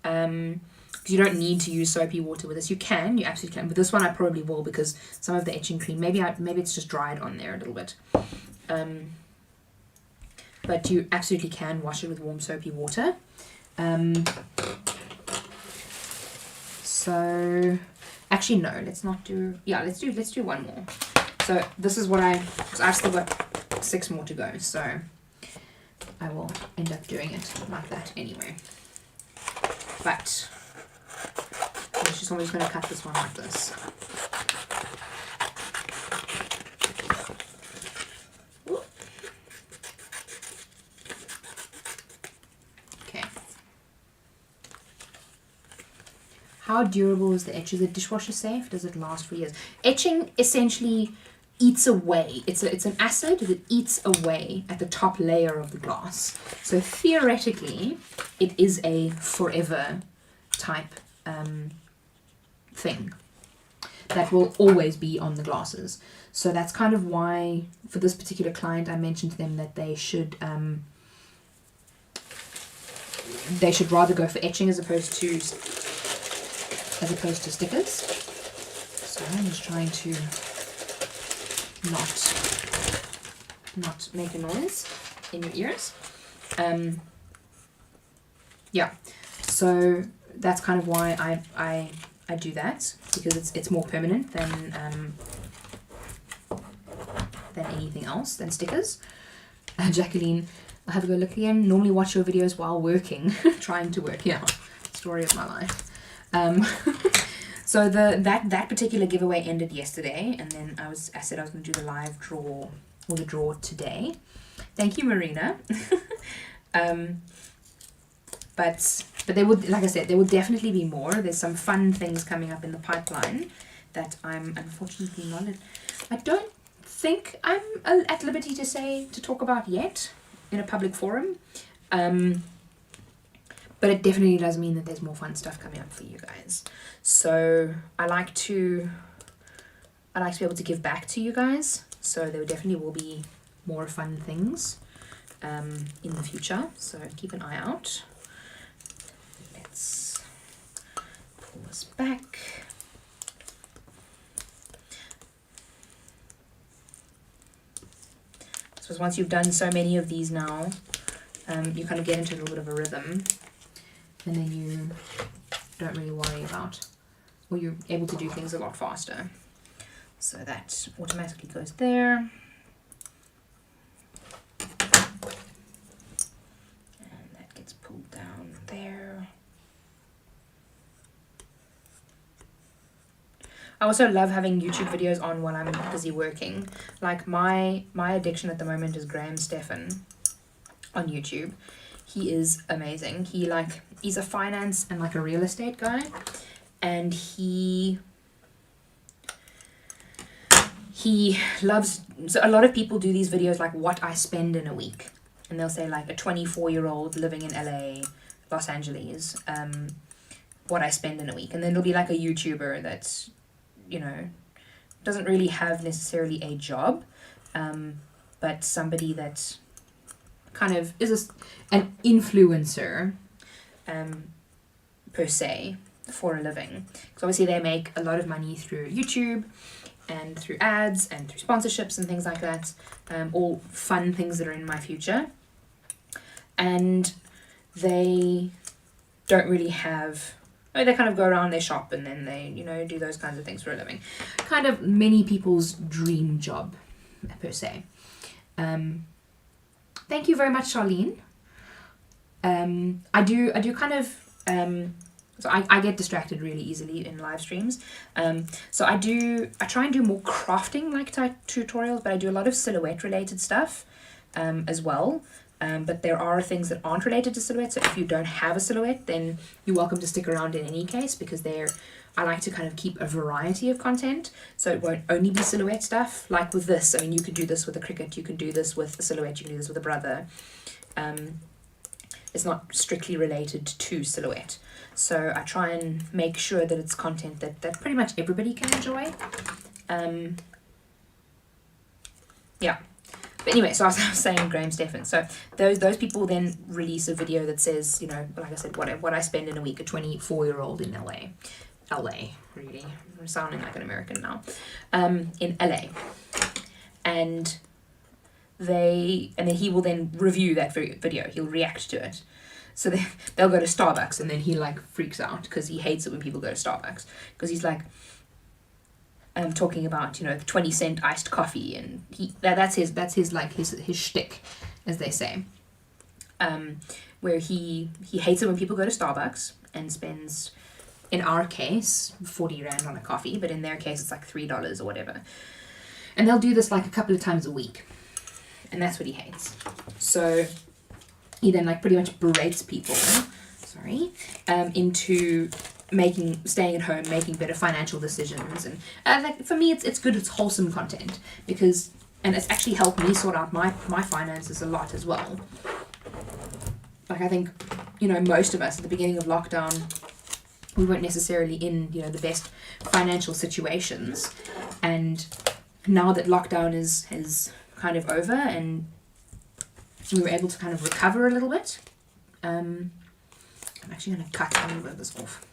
because you don't need to use soapy water with this. You absolutely can. But this one I probably will, because some of the etching cream, maybe it's just dried on there a little bit. But you absolutely can wash it with warm soapy water. So actually no, let's not do. Yeah, let's do one more. So this is what because I've still got 6 more to go. So I will end up doing it like that anyway. But I'm just going to cut this one like this. How durable is the etch? Is it dishwasher safe? Does it last for years? Etching essentially eats away. It's an acid that eats away at the top layer of the glass. So theoretically, it is a forever type thing that will always be on the glasses. So that's kind of why, for this particular client, I mentioned to them that they should rather go for etching as opposed to stickers. So I'm just trying to not make a noise in your ears. Yeah, so that's kind of why I do that, because it's more permanent than anything else, than stickers. Jacqueline, I'll have a go look again. Normally watch your videos while working, trying to work. Yeah, story of my life. So that particular giveaway ended yesterday, and then I said I was going to do the live draw, or the draw today. Thank you, Marina. But there would, like I said, there will definitely be more. There's some fun things coming up in the pipeline that I'm unfortunately not. I don't think I'm at liberty to talk about yet in a public forum. But it definitely does mean that there's more fun stuff coming up for you guys. So I like to be able to give back to you guys. So there definitely will be more fun things in the future. So keep an eye out. Let's pull this back. So once you've done so many of these now, you kind of get into a little bit of a rhythm, and then you don't really worry about, or you're able to do things a lot faster. So that automatically goes there. And that gets pulled down there. I also love having YouTube videos on while I'm busy working. Like my addiction at the moment is Graham Stephan on YouTube. He is amazing. He's a finance and like a real estate guy, and he loves, so a lot of people do these videos like what I spend in a week, and they'll say like a 24-year-old living in LA, Los Angeles, what I spend in a week. And then there'll be like a YouTuber that's, you know, doesn't really have necessarily a job, but somebody that kind of is an influencer per se for a living. Because obviously they make a lot of money through YouTube and through ads and through sponsorships and things like that, all fun things that are in my future. And they don't really have, they kind of go around, they shop, and then they, you know, do those kinds of things for a living. Kind of many people's dream job, per se. Thank you very much, Charlene. I do kind of, so I get distracted really easily in live streams. So I try and do more crafting like type tutorials, but I do a lot of silhouette related stuff as well. But there are things that aren't related to silhouette, so if you don't have a silhouette, then you're welcome to stick around in any case, because I like to kind of keep a variety of content, so it won't only be silhouette stuff. Like with this, I mean, you could do this with a Cricut, you can do this with a silhouette, you can do this with a brother. It's not strictly related to silhouette. So I try and make sure that it's content that pretty much everybody can enjoy. Yeah. But anyway, so I was saying Graham Stephan. So those people then release a video that says, you know, like I said, what I spend in a week, a 24-year-old in LA, really. I'm sounding like an American now. In LA. And then he will then review that video. He'll react to it. So they'll go to Starbucks, and then he like freaks out because he hates it when people go to Starbucks, because he's like talking about, you know, 20-cent iced coffee, and that's his shtick, as they say. Where he hates it when people go to Starbucks and spends, in our case, 40 Rand on a coffee, but in their case it's like $3 or whatever. And they'll do this like a couple of times a week. And that's what he hates. So he then like pretty much berates people, into staying at home, making better financial decisions, and like for me, it's good. It's wholesome content and it's actually helped me sort out my finances a lot as well. Like I think, most of us at the beginning of lockdown, we weren't necessarily in the best financial situations, and now that lockdown is kind of over and we were able to kind of recover a little bit. I'm actually going to cut a little bit of this off.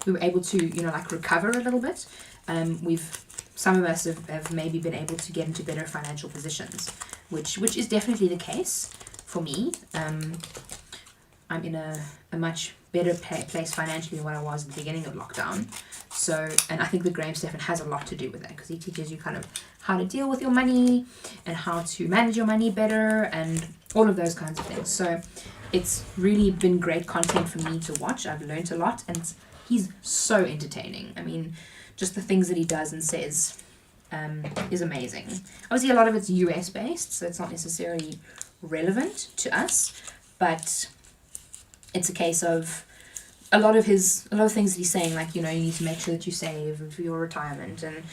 We were able to, recover a little bit. Some of us have maybe been able to get into better financial positions, which is definitely the case for me. I'm in a much better place financially than what I was at the beginning of lockdown. So, and I think that Graham Stephan has a lot to do with that, because he teaches you kind of how to deal with your money and how to manage your money better and all of those kinds of things. So it's really been great content for me to watch. I've learned a lot, and he's so entertaining. I mean, just the things that he does and says is amazing. Obviously, a lot of it's US based, so it's not necessarily relevant to us, but it's a case of a lot of things that he's saying, like, you need to make sure that you save for your retirement and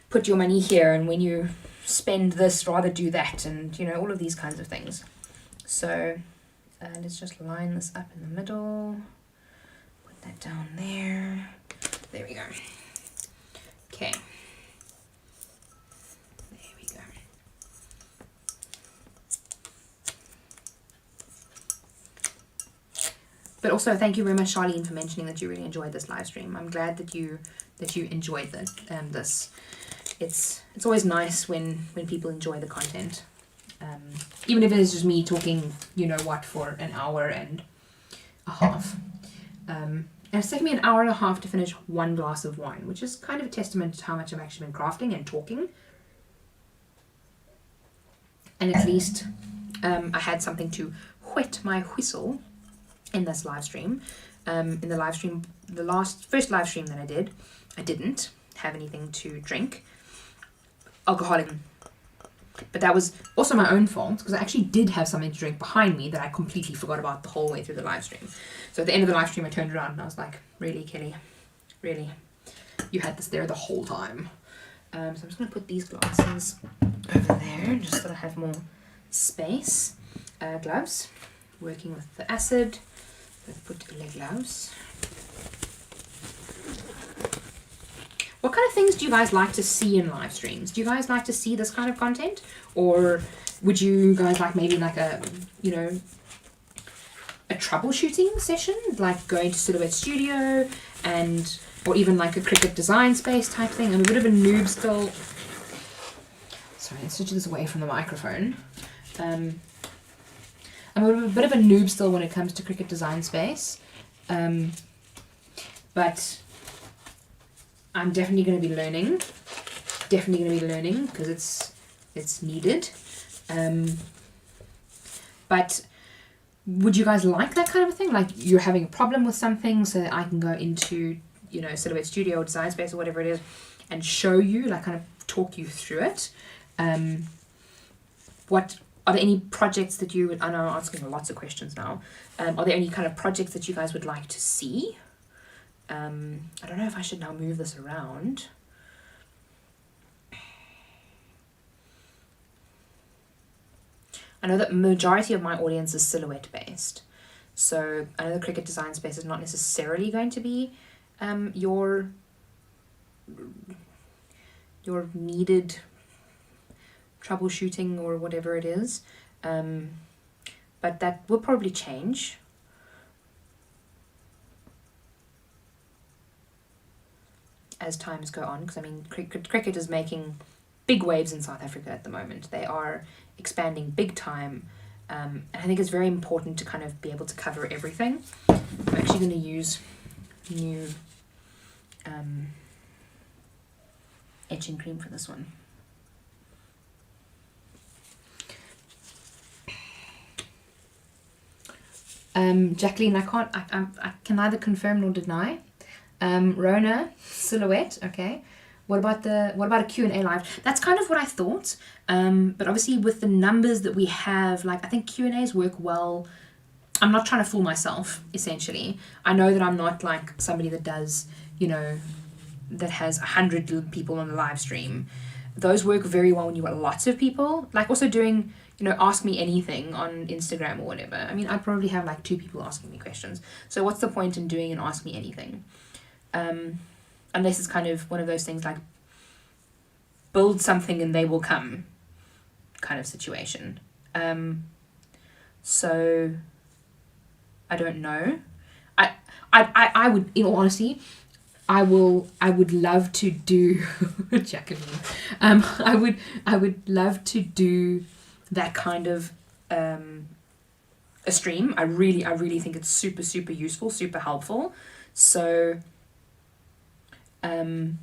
put your money here, and when you spend this, rather do that, and all of these kinds of things. So let's just line this up in the middle, put that down there. There we go. Okay. There we go. But also, thank you very much, Charlene, for mentioning that you really enjoyed this live stream. I'm glad that you enjoyed this. It's always nice when people enjoy the content, even if it is just me talking, for an hour and a half. And it's taken me an hour and a half to finish one glass of wine, which is kind of a testament to how much I've actually been crafting and talking. And at least I had something to whet my whistle in this live stream. In the live stream, first live stream that I did, I didn't have anything to drink, alcoholic, but that was also my own fault, because I actually did have something to drink behind me that I completely forgot about the whole way through the live stream. So at the end of the live stream, I turned around and I was like, really, Kelly, really, you had this there the whole time. So I'm just going to put these glasses over there just so that I have more space. Gloves, working with the acid. Let's put leg gloves. What kind of things do you guys like to see in live streams? Do you guys like to see this kind of content? Or would you guys like maybe like a troubleshooting session? Like going to Silhouette Studio or even like a Cricut design space type thing? I'm a bit of a noob still. Sorry, let's switch this away from the microphone. I'm a bit of a noob still when it comes to Cricut design space. But I'm definitely going to be learning. Because it's needed. But would you guys like that kind of a thing? Like you're having a problem with something, so that I can go into, Silhouette Studio or Design Space or whatever it is, and show you, like kind of talk you through it. What are there any projects that you would? I know I'm asking lots of questions now. Are there any kind of projects that you guys would like to see? I don't know if I should now move this around. I know that the majority of my audience is silhouette based. So I know the Cricut design space is not necessarily going to be your needed troubleshooting or whatever it is. But that will probably change. As times go on, because I mean Cricut is making big waves in South Africa at the moment. They are expanding big time, and I think it's very important to kind of be able to cover everything. I'm actually going to use new etching cream for this one. Jacqueline, I can neither confirm nor deny. Rona, silhouette, okay. What about a Q&A live? That's kind of what I thought. But obviously with the numbers that we have, like I think Q&As work well I'm not trying to fool myself, essentially. I know that I'm not like somebody that does, you know, that has 100 people on the live stream. Those work very well when you've got lots of people. Like also doing, you know, ask me anything on Instagram or whatever. I mean, I'd probably have like 2 people asking me questions. So what's the point in doing an ask me anything? Unless it's kind of one of those things like build something and they will come kind of situation. So I don't know. I would, in all honesty, I would love to do Jacqueline. I would love to do that kind of a stream. I really think it's super useful, super helpful. So I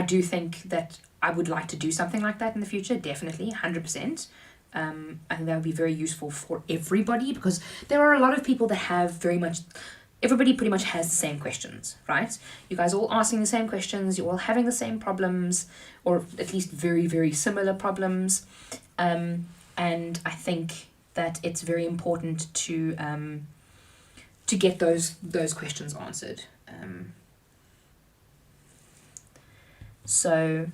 do think that I would like to do something like that in the future, definitely, 100%. I think that would be very useful for everybody, because there are a lot of people that have everybody pretty much has the same questions, right? You guys are all asking the same questions, you're all having the same problems, or at least very similar problems. And I think that it's very important to get those questions answered. So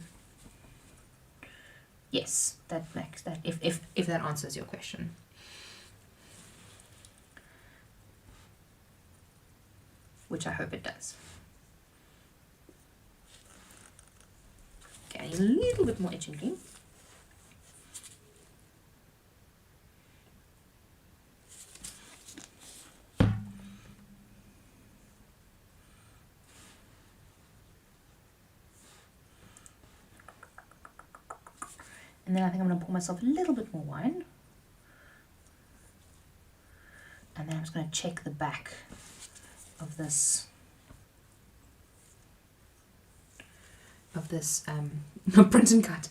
yes, that if that answers your question. Which I hope it does. Okay, a little bit more etching cream. And then I think I'm going to pour myself a little bit more wine. And then I'm just going to check the back of this print and cut.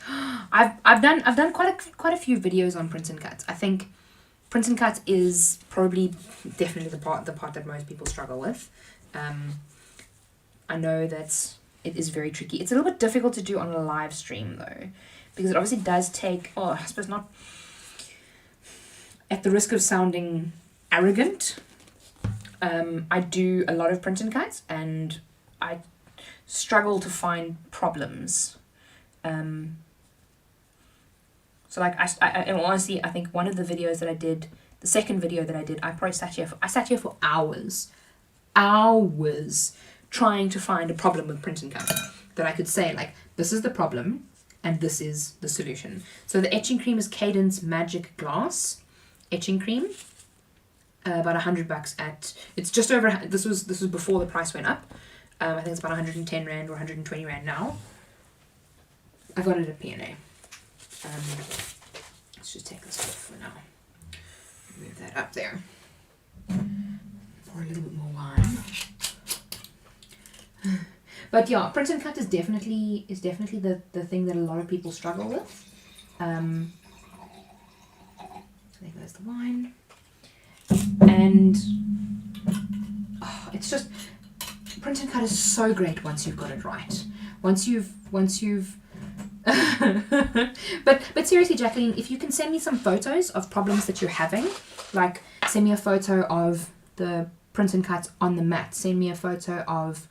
I've done quite a few videos on print and cuts. I think print and cut is probably definitely the part that most people struggle with. I know that it is very tricky. It's a little bit difficult to do on a live stream though, because it obviously does take, I suppose not, at the risk of sounding arrogant, I do a lot of print and cuts and I struggle to find problems. So like honestly, I think one of the videos that I did, the second video that I did, I probably sat here for hours trying to find a problem with print and cut that I could say like, this is the problem and this is the solution. So the etching cream is Cadence Magic Glass etching cream. About $100 at, it's just over, this was before the price went up. I think it's about 110 Rand or 120 Rand now. I got it at P&A. Let's just take this off for now. Move that up there. Pour a little bit more wine. But yeah, print and cut is definitely the thing that a lot of people struggle with. So there goes the wine. And it's just, print and cut is so great once you've got it right. Once you've but seriously, Jacqueline, if you can send me some photos of problems that you're having, like send me a photo of the print and cut on the mat, send me a photo of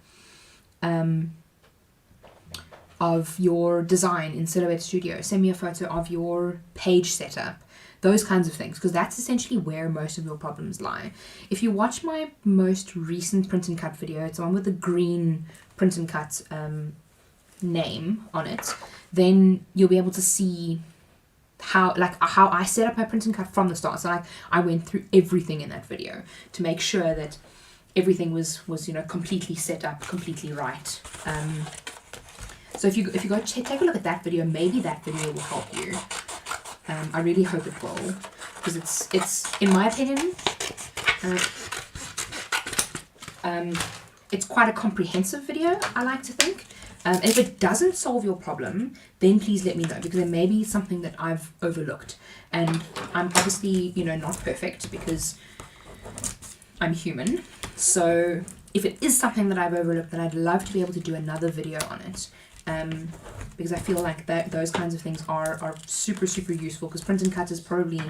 your design in Silhouette Studio, send me a photo of your page setup, those kinds of things, because that's essentially where most of your problems lie. If you watch my most recent print and cut video, it's the one with the green print and cut name on it, then you'll be able to see how I set up my print and cut from the start. So like I went through everything in that video to make sure that everything was completely set up, completely right. So if you go take a look at that video, maybe that video will help you. I really hope it will, because it's in my opinion, it's quite a comprehensive video, I like to think. And if it doesn't solve your problem, then please let me know, because there may be something that I've overlooked. And I'm obviously, not perfect, because I'm human. So if it is something that I've overlooked, then I'd love to be able to do another video on it. Because I feel like those kinds of things are super useful, because print and cut is probably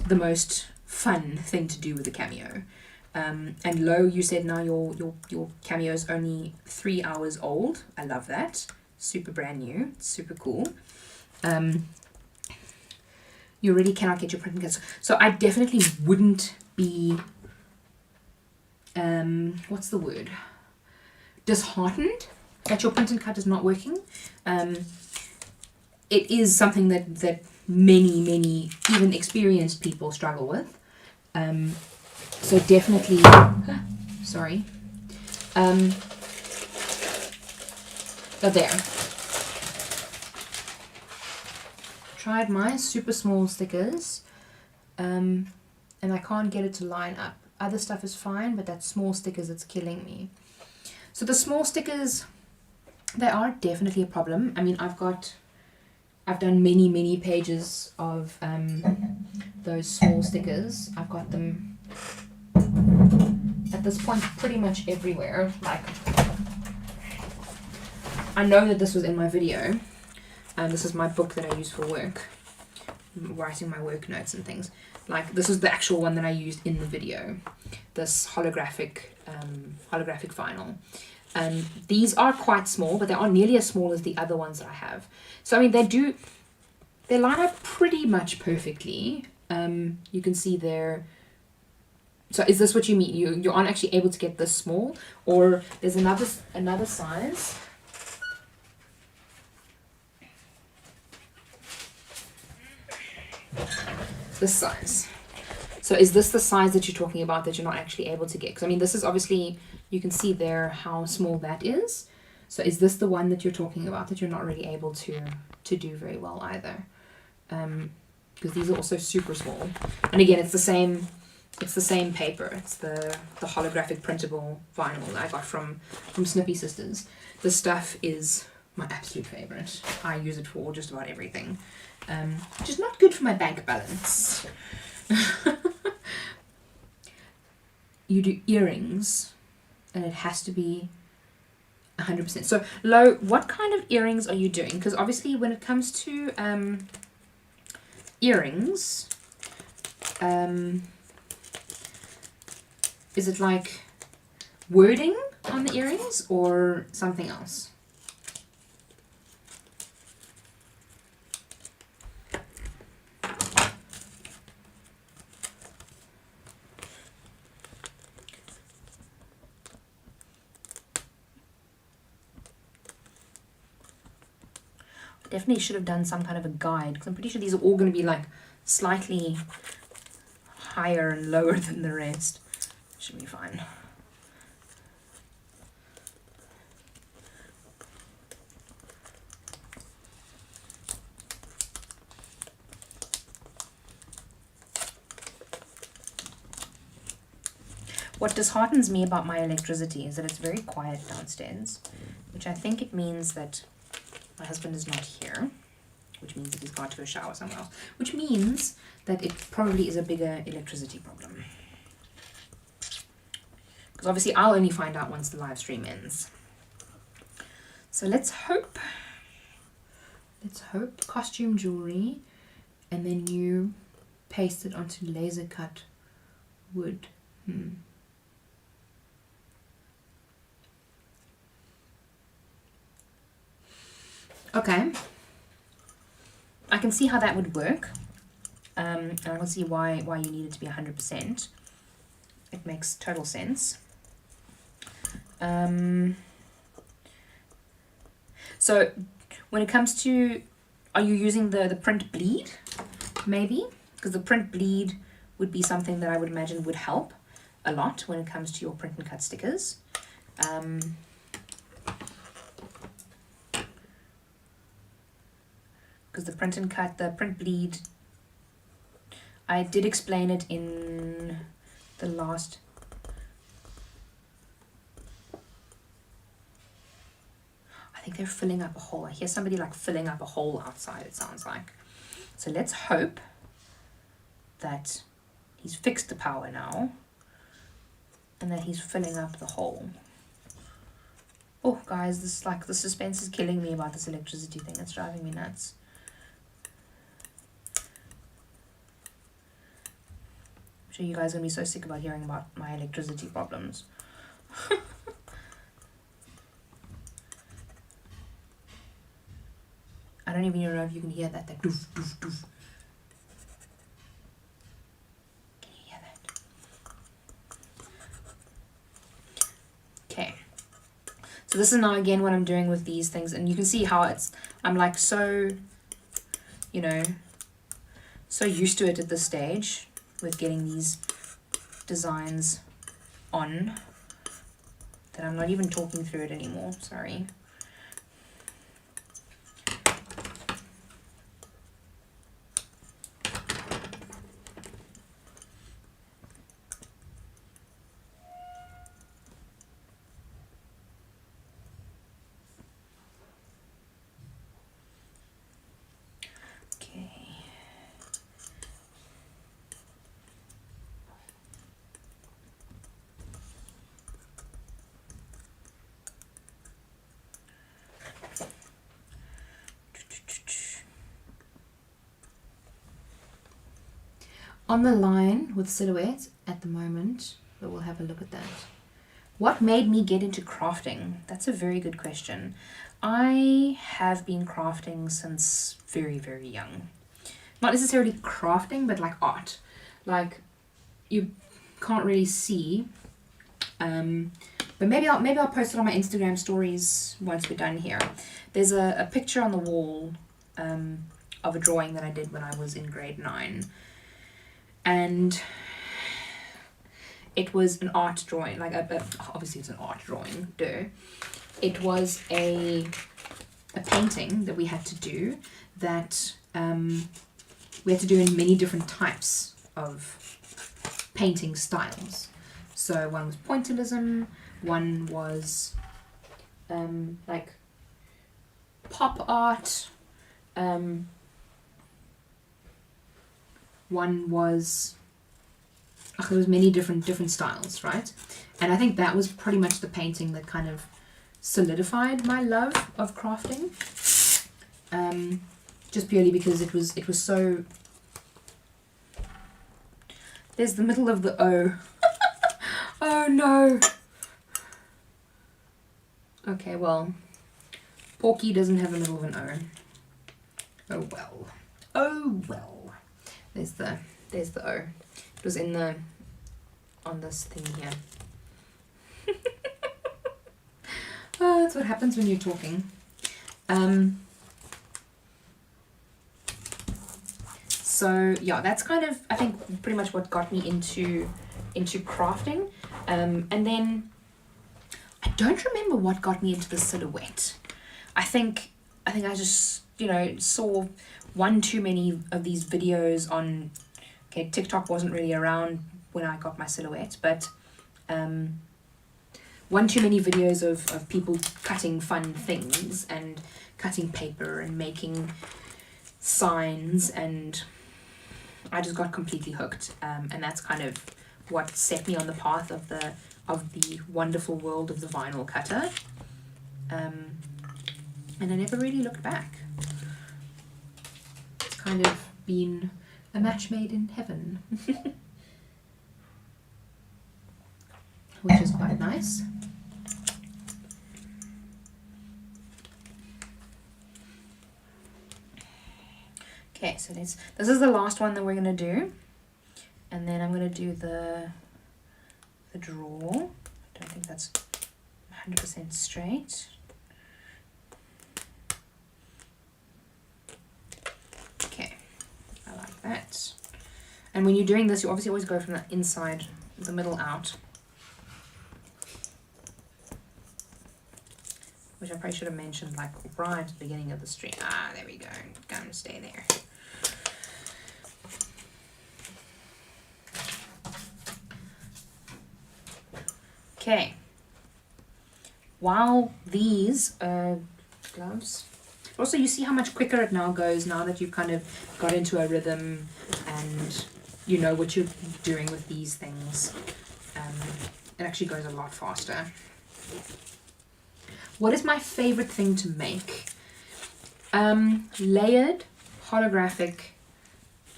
the most fun thing to do with a cameo. And Lo, you said now your cameo is only 3 hours old. I love that. Super brand new. Super cool. You really cannot get your printing cuts. So I definitely wouldn't be, what's the word? Disheartened that your print and cut is not working. It is something that many, even experienced people struggle with. So definitely, sorry. But there. Tried my super small stickers, and I can't get it to line up. Other stuff is fine, but that small stickers, it's killing me. So the small stickers, they are definitely a problem. I mean, I've done many pages of those small stickers. I've got them at this point pretty much everywhere. Like, I know that this was in my video. This is my book that I use for work, writing my work notes and things. Like, this is the actual one that I used in the video, this holographic vinyl. These are quite small, but they aren't nearly as small as the other ones that I have. So I mean, they line up pretty much perfectly. You can see there. So is this what you mean? You aren't actually able to get this small, or there's another size. This size. So is this the size that you're talking about that you're not actually able to get? Because I mean, this is obviously, you can see there how small that is. So is this the one that you're talking about that you're not really able to do very well either? Because these are also super small. And again, it's the same paper. It's the holographic printable vinyl that I got from Snippy Sisters. This stuff is my absolute favorite. I use it for just about everything. Which is not good for my bank balance. You do earrings, and it has to be 100%. So, Lo, what kind of earrings are you doing? Because obviously when it comes to earrings, is it like wording on the earrings or something else? Definitely should have done some kind of a guide, because I'm pretty sure these are all going to be like slightly higher and lower than the rest. Should be fine. What disheartens me about my electricity is that it's very quiet downstairs, which I think it means that my husband is not here, which means that he's got to go shower somewhere else, which means that it probably is a bigger electricity problem. Because obviously I'll only find out once the live stream ends. So let's hope costume jewelry, and then you paste it onto laser cut wood. Okay, I can see how that would work, and I can see why you need it to be 100%. It makes total sense. So when it comes to, are you using the print bleed? Maybe, because the print bleed would be something that I would imagine would help a lot when it comes to your print and cut stickers. Because the print and cut, the print bleed, I did explain it in the last. I think they're filling up a hole. I hear somebody like filling up a hole outside, it sounds like. So let's hope that he's fixed the power now and that he's filling up the hole. Oh guys, this like the suspense is killing me about this electricity thing. It's driving me nuts. sure you guys are going to be so sick about hearing about my electricity problems. I don't even know if you can hear that doof, doof, doof. Can you hear that? Okay. So this is now again what I'm doing with these things, and you can see how I'm like so, you know, so used to it at this stage with getting these designs on that I'm not even talking through it anymore, sorry. On the line with silhouette at the moment, but we'll have a look at that. What made me get into crafting? That's a very good question. I have been crafting since very, very young. Not necessarily crafting, but like art. Like, you can't really see, but maybe I'll post it on my Instagram stories once we're done here. There's a picture on the wall of a drawing that I did when I was in grade 9. And it was an art drawing, like obviously it's an art drawing, duh. It was a painting that we had to do that we had to do in many different types of painting styles. So one was pointillism, one was like pop art, one was, there was many different styles, right? And I think that was pretty much the painting that kind of solidified my love of crafting. Just purely because it was so, there's the middle of the O. Oh no. Okay, well, Porky doesn't have a middle of an O. Oh well. Oh well. There's the O. It was on this thing here. Oh, that's what happens when you're talking. So yeah, that's kind of, I think, pretty much what got me into crafting. And then I don't remember what got me into the silhouette. I think I just, you know, saw one too many of these videos on, okay, TikTok wasn't really around when I got my silhouette, but one too many videos of people cutting fun things and cutting paper and making signs, and I just got completely hooked, and that's kind of what set me on the path of the wonderful world of the vinyl cutter, and I never really looked back. It's kind of been a match made in heaven. Which is quite nice. Okay, so this is the last one that we're gonna do, and then I'm gonna do the draw. I don't think that's 100% straight. Okay, I like that. And when you're doing this, you obviously always go from the inside, the middle out. Which I probably should have mentioned like right at the beginning of the stream. Ah, there we go. Go and stay there. Okay. While these gloves, also you see how much quicker it now goes now that you've kind of got into a rhythm and you know what you're doing with these things. It actually goes a lot faster. What is my favorite thing to make? Layered holographic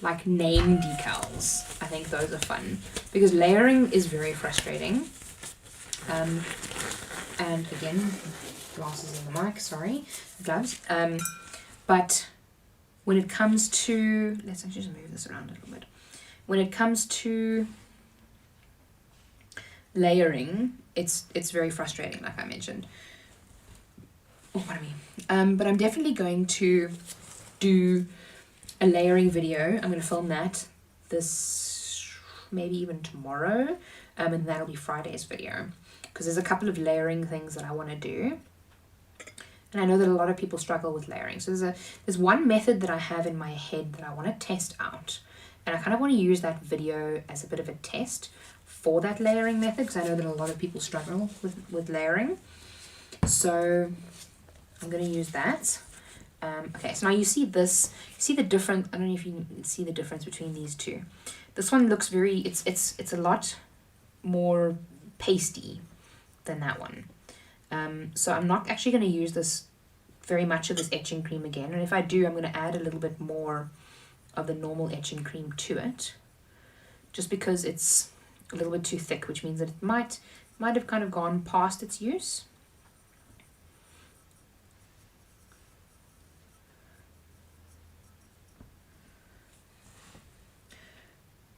like name decals, I think those are fun because layering is very frustrating. And again, glasses on the mic, sorry, gloves. But when it comes to, let's actually just move this around a little bit. When it comes to layering, it's very frustrating, like I mentioned. Oh, pardon me. But I'm definitely going to do a layering video. I'm going to film that this, maybe even tomorrow, and that'll be Friday's video, because there's a couple of layering things that I want to do, and I know that a lot of people struggle with layering. So there's one method that I have in my head that I want to test out, and I kind of want to use that video as a bit of a test for that layering method, because I know that a lot of people struggle with layering. So I'm going to use that. Okay, so now you see this, you see the difference. I don't know if you can see the difference between these two. This one looks very, it's a lot more pasty than that one. So I'm not actually going to use this very much of this etching cream again, and if I do, I'm going to add a little bit more of the normal etching cream to it, just because it's a little bit too thick, which means that it might have kind of gone past its use.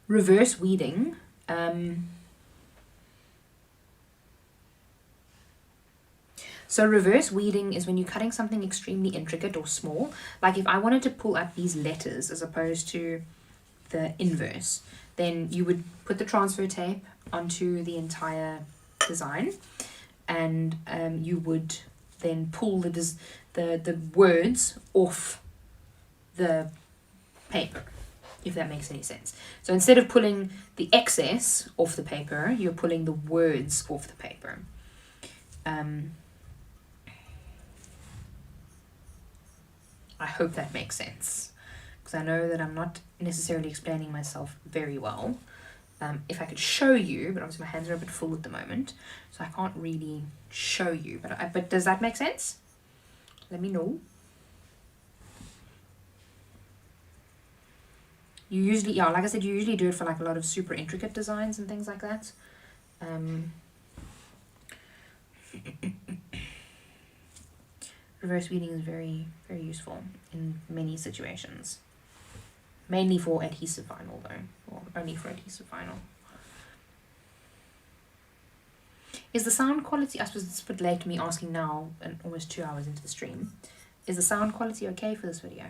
Reverse weeding. So reverse weeding is when you're cutting something extremely intricate or small. Like if I wanted to pull up these letters as opposed to the inverse, then you would put the transfer tape onto the entire design, and you would then pull the words off the paper, if that makes any sense. So instead of pulling the excess off the paper, you're pulling the words off the paper. I hope that makes sense, because I know that I'm not necessarily explaining myself very well. If I could show you, but obviously my hands are a bit full at the moment, so I can't really show you. But does that make sense? Let me know. You usually, yeah, like I said, you usually do it for like a lot of super intricate designs and things like that. Reverse weeding is very, very useful in many situations. Mainly for adhesive vinyl though, or only for adhesive vinyl. Is the sound quality, I suppose it's a bit late to me asking now, and almost 2 hours into the stream. Is the sound quality okay for this video?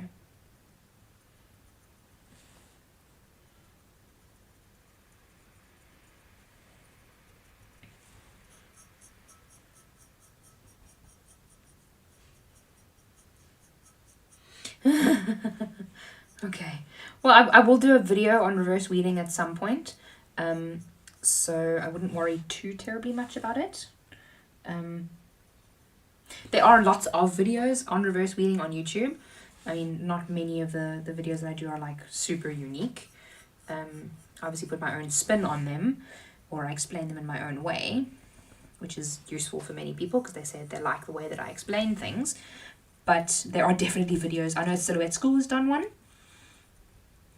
Okay, well I will do a video on reverse weeding at some point, so I wouldn't worry too terribly much about it. There are lots of videos on reverse weeding on YouTube. I mean, not many of the videos that I do are like super unique. I obviously put my own spin on them, or I explain them in my own way, which is useful for many people because they say they like the way that I explain things. But there are definitely videos. I know Silhouette School has done one,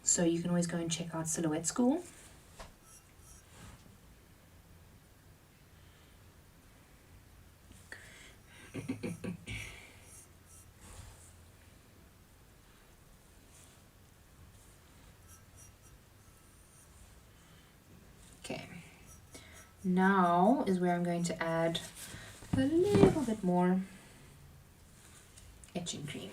so you can always go and check out Silhouette School. Okay, now is where I'm going to add a little bit more etching cream.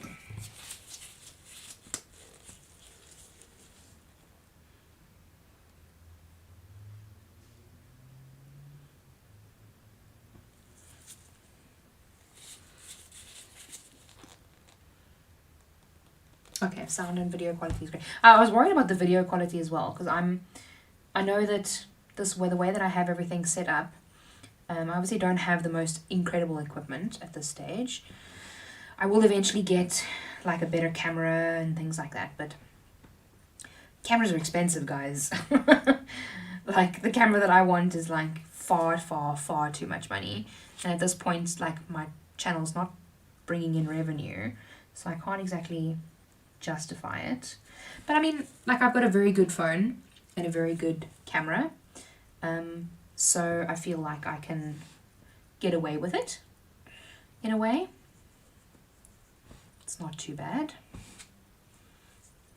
Okay, sound and video quality is great. I was worried about the video quality as well, because I know that the way that I have everything set up, I obviously don't have the most incredible equipment at this stage. I will eventually get like a better camera and things like that, but cameras are expensive, guys. Like the camera that I want is like far, far, far too much money, and at this point, like my channel's not bringing in revenue, so I can't exactly justify it. But I mean, like I've got a very good phone, and a very good camera. So I feel like I can get away with it in a way. It's not too bad.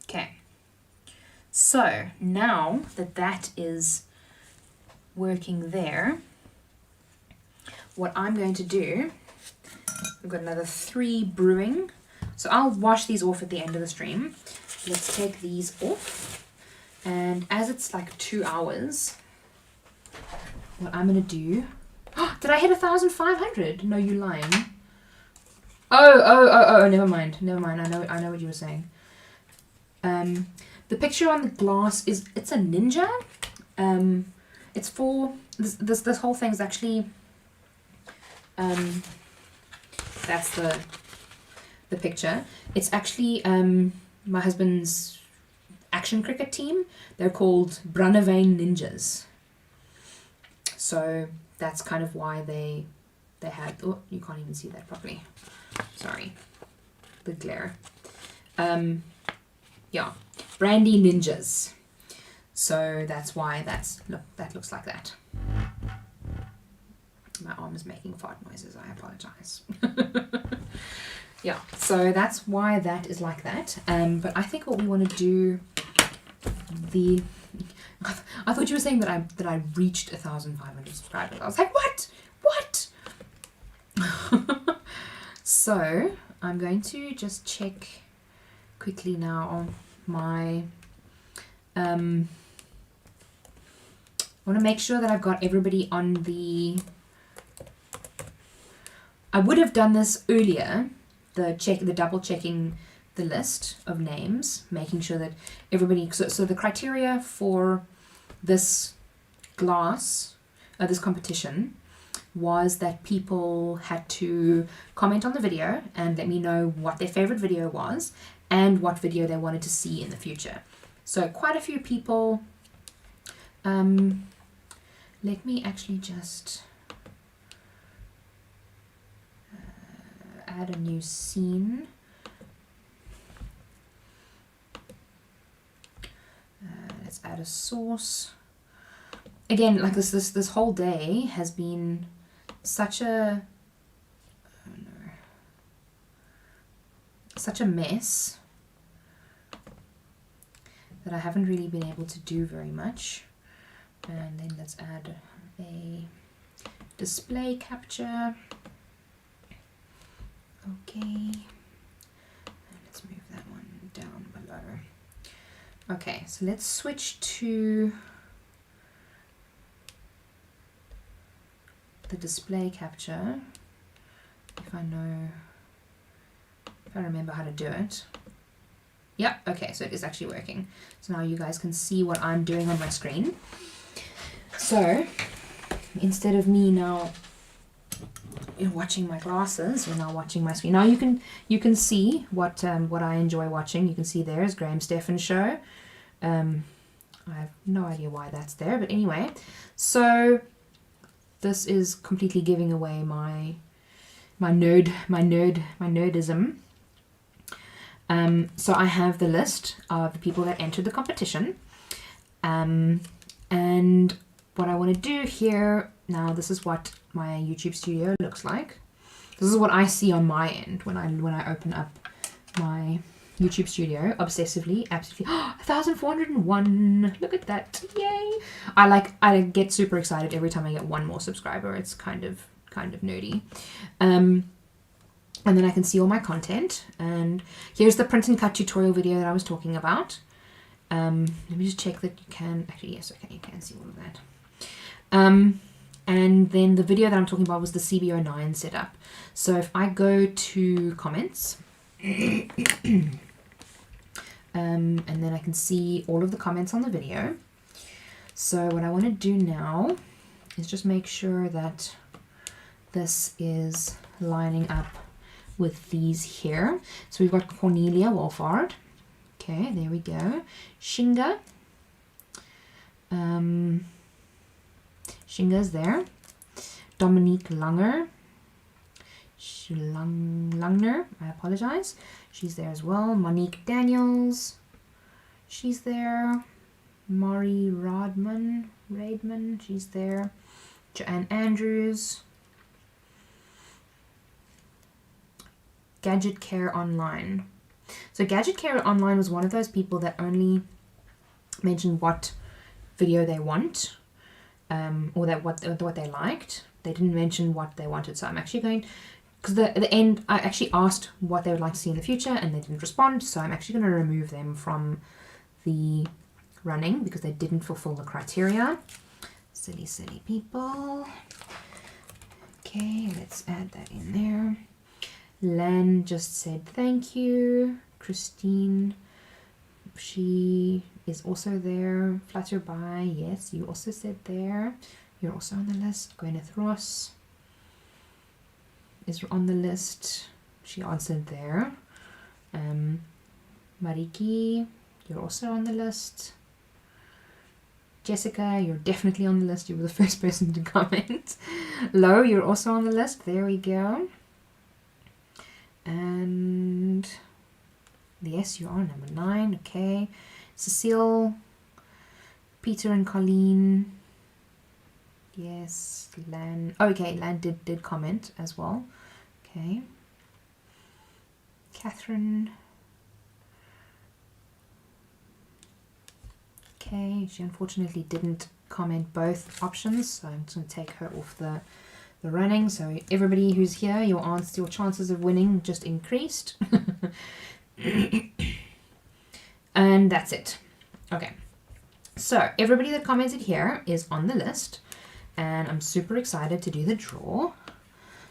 Okay, so now that that is working there, what I'm going to do, we've got another 3 brewing, so I'll wash these off at the end of the stream. Let's take these off, and as it's like 2 hours, what I'm gonna do, did I hit 1,500? No, you lying. Oh, never mind, I know what you were saying. The picture on the glass is, it's a ninja. It's for, this whole thing is actually, that's the picture. It's actually my husband's action cricket team. They're called Brandewyn Ninjas. So that's kind of why they had, oh, you can't even see that properly. Sorry, the glare. Yeah, Brandy Ninjas. So that's why that looks like that. My arm is making fart noises, I apologize. Yeah, so that's why that is like that. But I think what we want to do, I thought you were saying that I reached 1,500 subscribers. I was like, what? So I'm going to just check quickly now on my, I want to make sure that I've got everybody on the, I would have done this earlier, the double checking the list of names, making sure that everybody, so the criteria for this glass, this competition, was that people had to comment on the video and let me know what their favorite video was and what video they wanted to see in the future. So quite a few people, let me actually just add a new scene. Let's add a source. Again, like this whole day has been such a, oh no, such a mess that I haven't really been able to do very much. And then let's add a display capture. Okay, and let's move that one down below. Okay, so let's switch to the display capture, if I remember how to do it. Yep, okay, so it is actually working. So now you guys can see what I'm doing on my screen. So instead of me now watching my glasses, you're now watching my screen. Now you can see what I enjoy watching. You can see there's Graham Stephan's show. I have no idea why that's there, but anyway, so this is completely giving away my nerdism. So I have the list of the people that entered the competition, and what I want to do here now, this is what my YouTube studio looks like. This is what I see on my end when I open up my YouTube studio obsessively, absolutely. 1,401. Look at that. Yay. I get super excited every time I get one more subscriber. It's kind of nerdy. And then I can see all my content, and here's the print and cut tutorial video that I was talking about. Let me just check that you can actually, yes, okay, you can see all of that. And then the video that I'm talking about was the CB09 setup. So if I go to comments, and then I can see all of the comments on the video. So what I want to do now is just make sure that this is lining up with these here. So we've got Cornelia Wolfhard. Okay, there we go. Shinga. Shinga's there. Dominique Langer. Langner, I apologize. She's there as well. Monique Daniels. She's there. Mari Raidman, she's there. Joanne Andrews. Gadget Care Online. So Gadget Care Online was one of those people that only mentioned what video they want, or that what they liked. They didn't mention what they wanted. So I'm actually going, because at the end I actually asked what they would like to see in the future and they didn't respond. So I'm actually going to remove them from the running because they didn't fulfill the criteria. Silly people. Okay, let's add that in there. Lan just said thank you. Christine, she is also there. Flutterby, yes, you also said there. You're also on the list. Gwyneth Ross is on the list. She answered there. Mariki, you're also on the list. Jessica, you're definitely on the list. You were the first person to comment. Lo, you're also on the list. There we go. And yes, you are number 9. Okay. Cecile, Peter and Colleen. Yes, Lan. Oh, okay, Lan did comment as well. Okay. Catherine. Okay, she unfortunately didn't comment both options, so I'm just going to take her off the running. So everybody who's here, your chances of winning just increased. And that's it. Okay, so everybody that commented here is on the list, and I'm super excited to do the draw.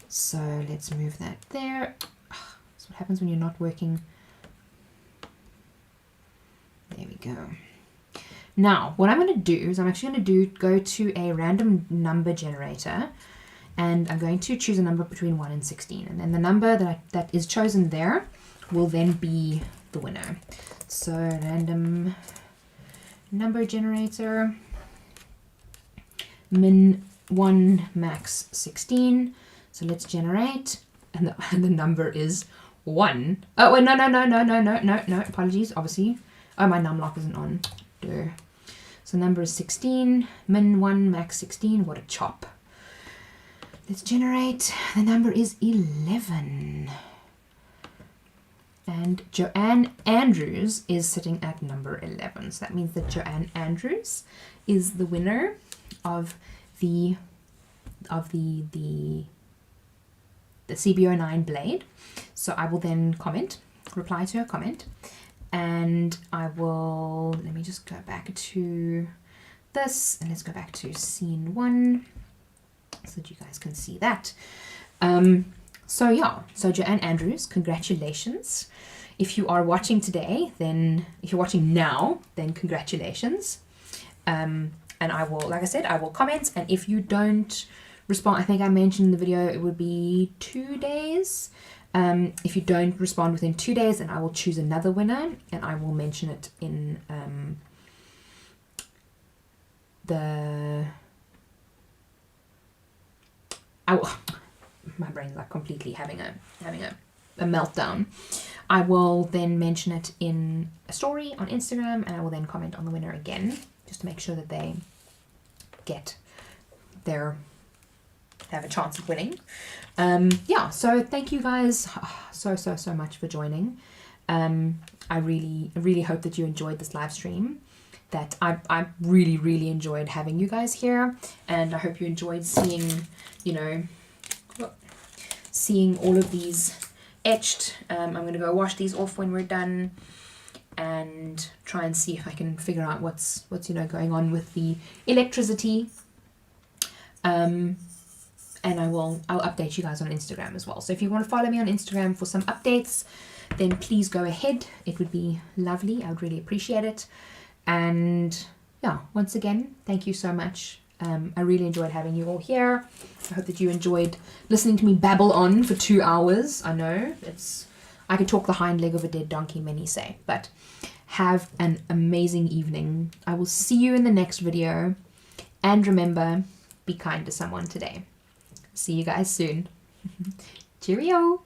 So let's move that there. That's what happens when you're not working. There we go. Now, what I'm going to do is I'm actually going to go to a random number generator, and I'm going to choose a number between 1 and 16, and then the number that is chosen there will then be the winner. So random number generator, min 1, max 16. So let's generate, and the number is 1. Oh wait, no, apologies, obviously. Oh, my numlock isn't on. Duh. So number is 16, min 1, max 16. What a chop. Let's generate. The number is 11. And Joanne Andrews is sitting at number 11. So that means that Joanne Andrews is the winner of the CB09 blade. So I will then reply to her comment, and I will, let me just go back to this, and let's go back to scene 1 so that you guys can see that. So yeah, so Joanne Andrews, congratulations. If you are watching today, then if you're watching now, then congratulations. And I will, like I said, I will comment, and if you don't respond, I think I mentioned in the video it would be 2 days. If you don't respond within 2 days, then I will choose another winner, and I will mention it in my brain's like completely having a meltdown. I will then mention it in a story on Instagram, and I will then comment on the winner again, just to make sure that they have a chance of winning. Yeah, so thank you guys so much for joining. I really hope that you enjoyed this live stream. That I really enjoyed having you guys here, and I hope you enjoyed seeing, seeing all of these etched. I'm going to go wash these off when we're done, and try and see if I can figure out what's going on with the electricity. And I'll update you guys on Instagram as well. So if you want to follow me on Instagram for some updates, then please go ahead. It would be lovely. I would really appreciate it. And yeah, once again, thank you so much. I really enjoyed having you all here. I hope that you enjoyed listening to me babble on for 2 hours. I know I could talk the hind leg of a dead donkey, many say, but have an amazing evening. I will see you in the next video, and remember, be kind to someone today. See you guys soon. Cheerio.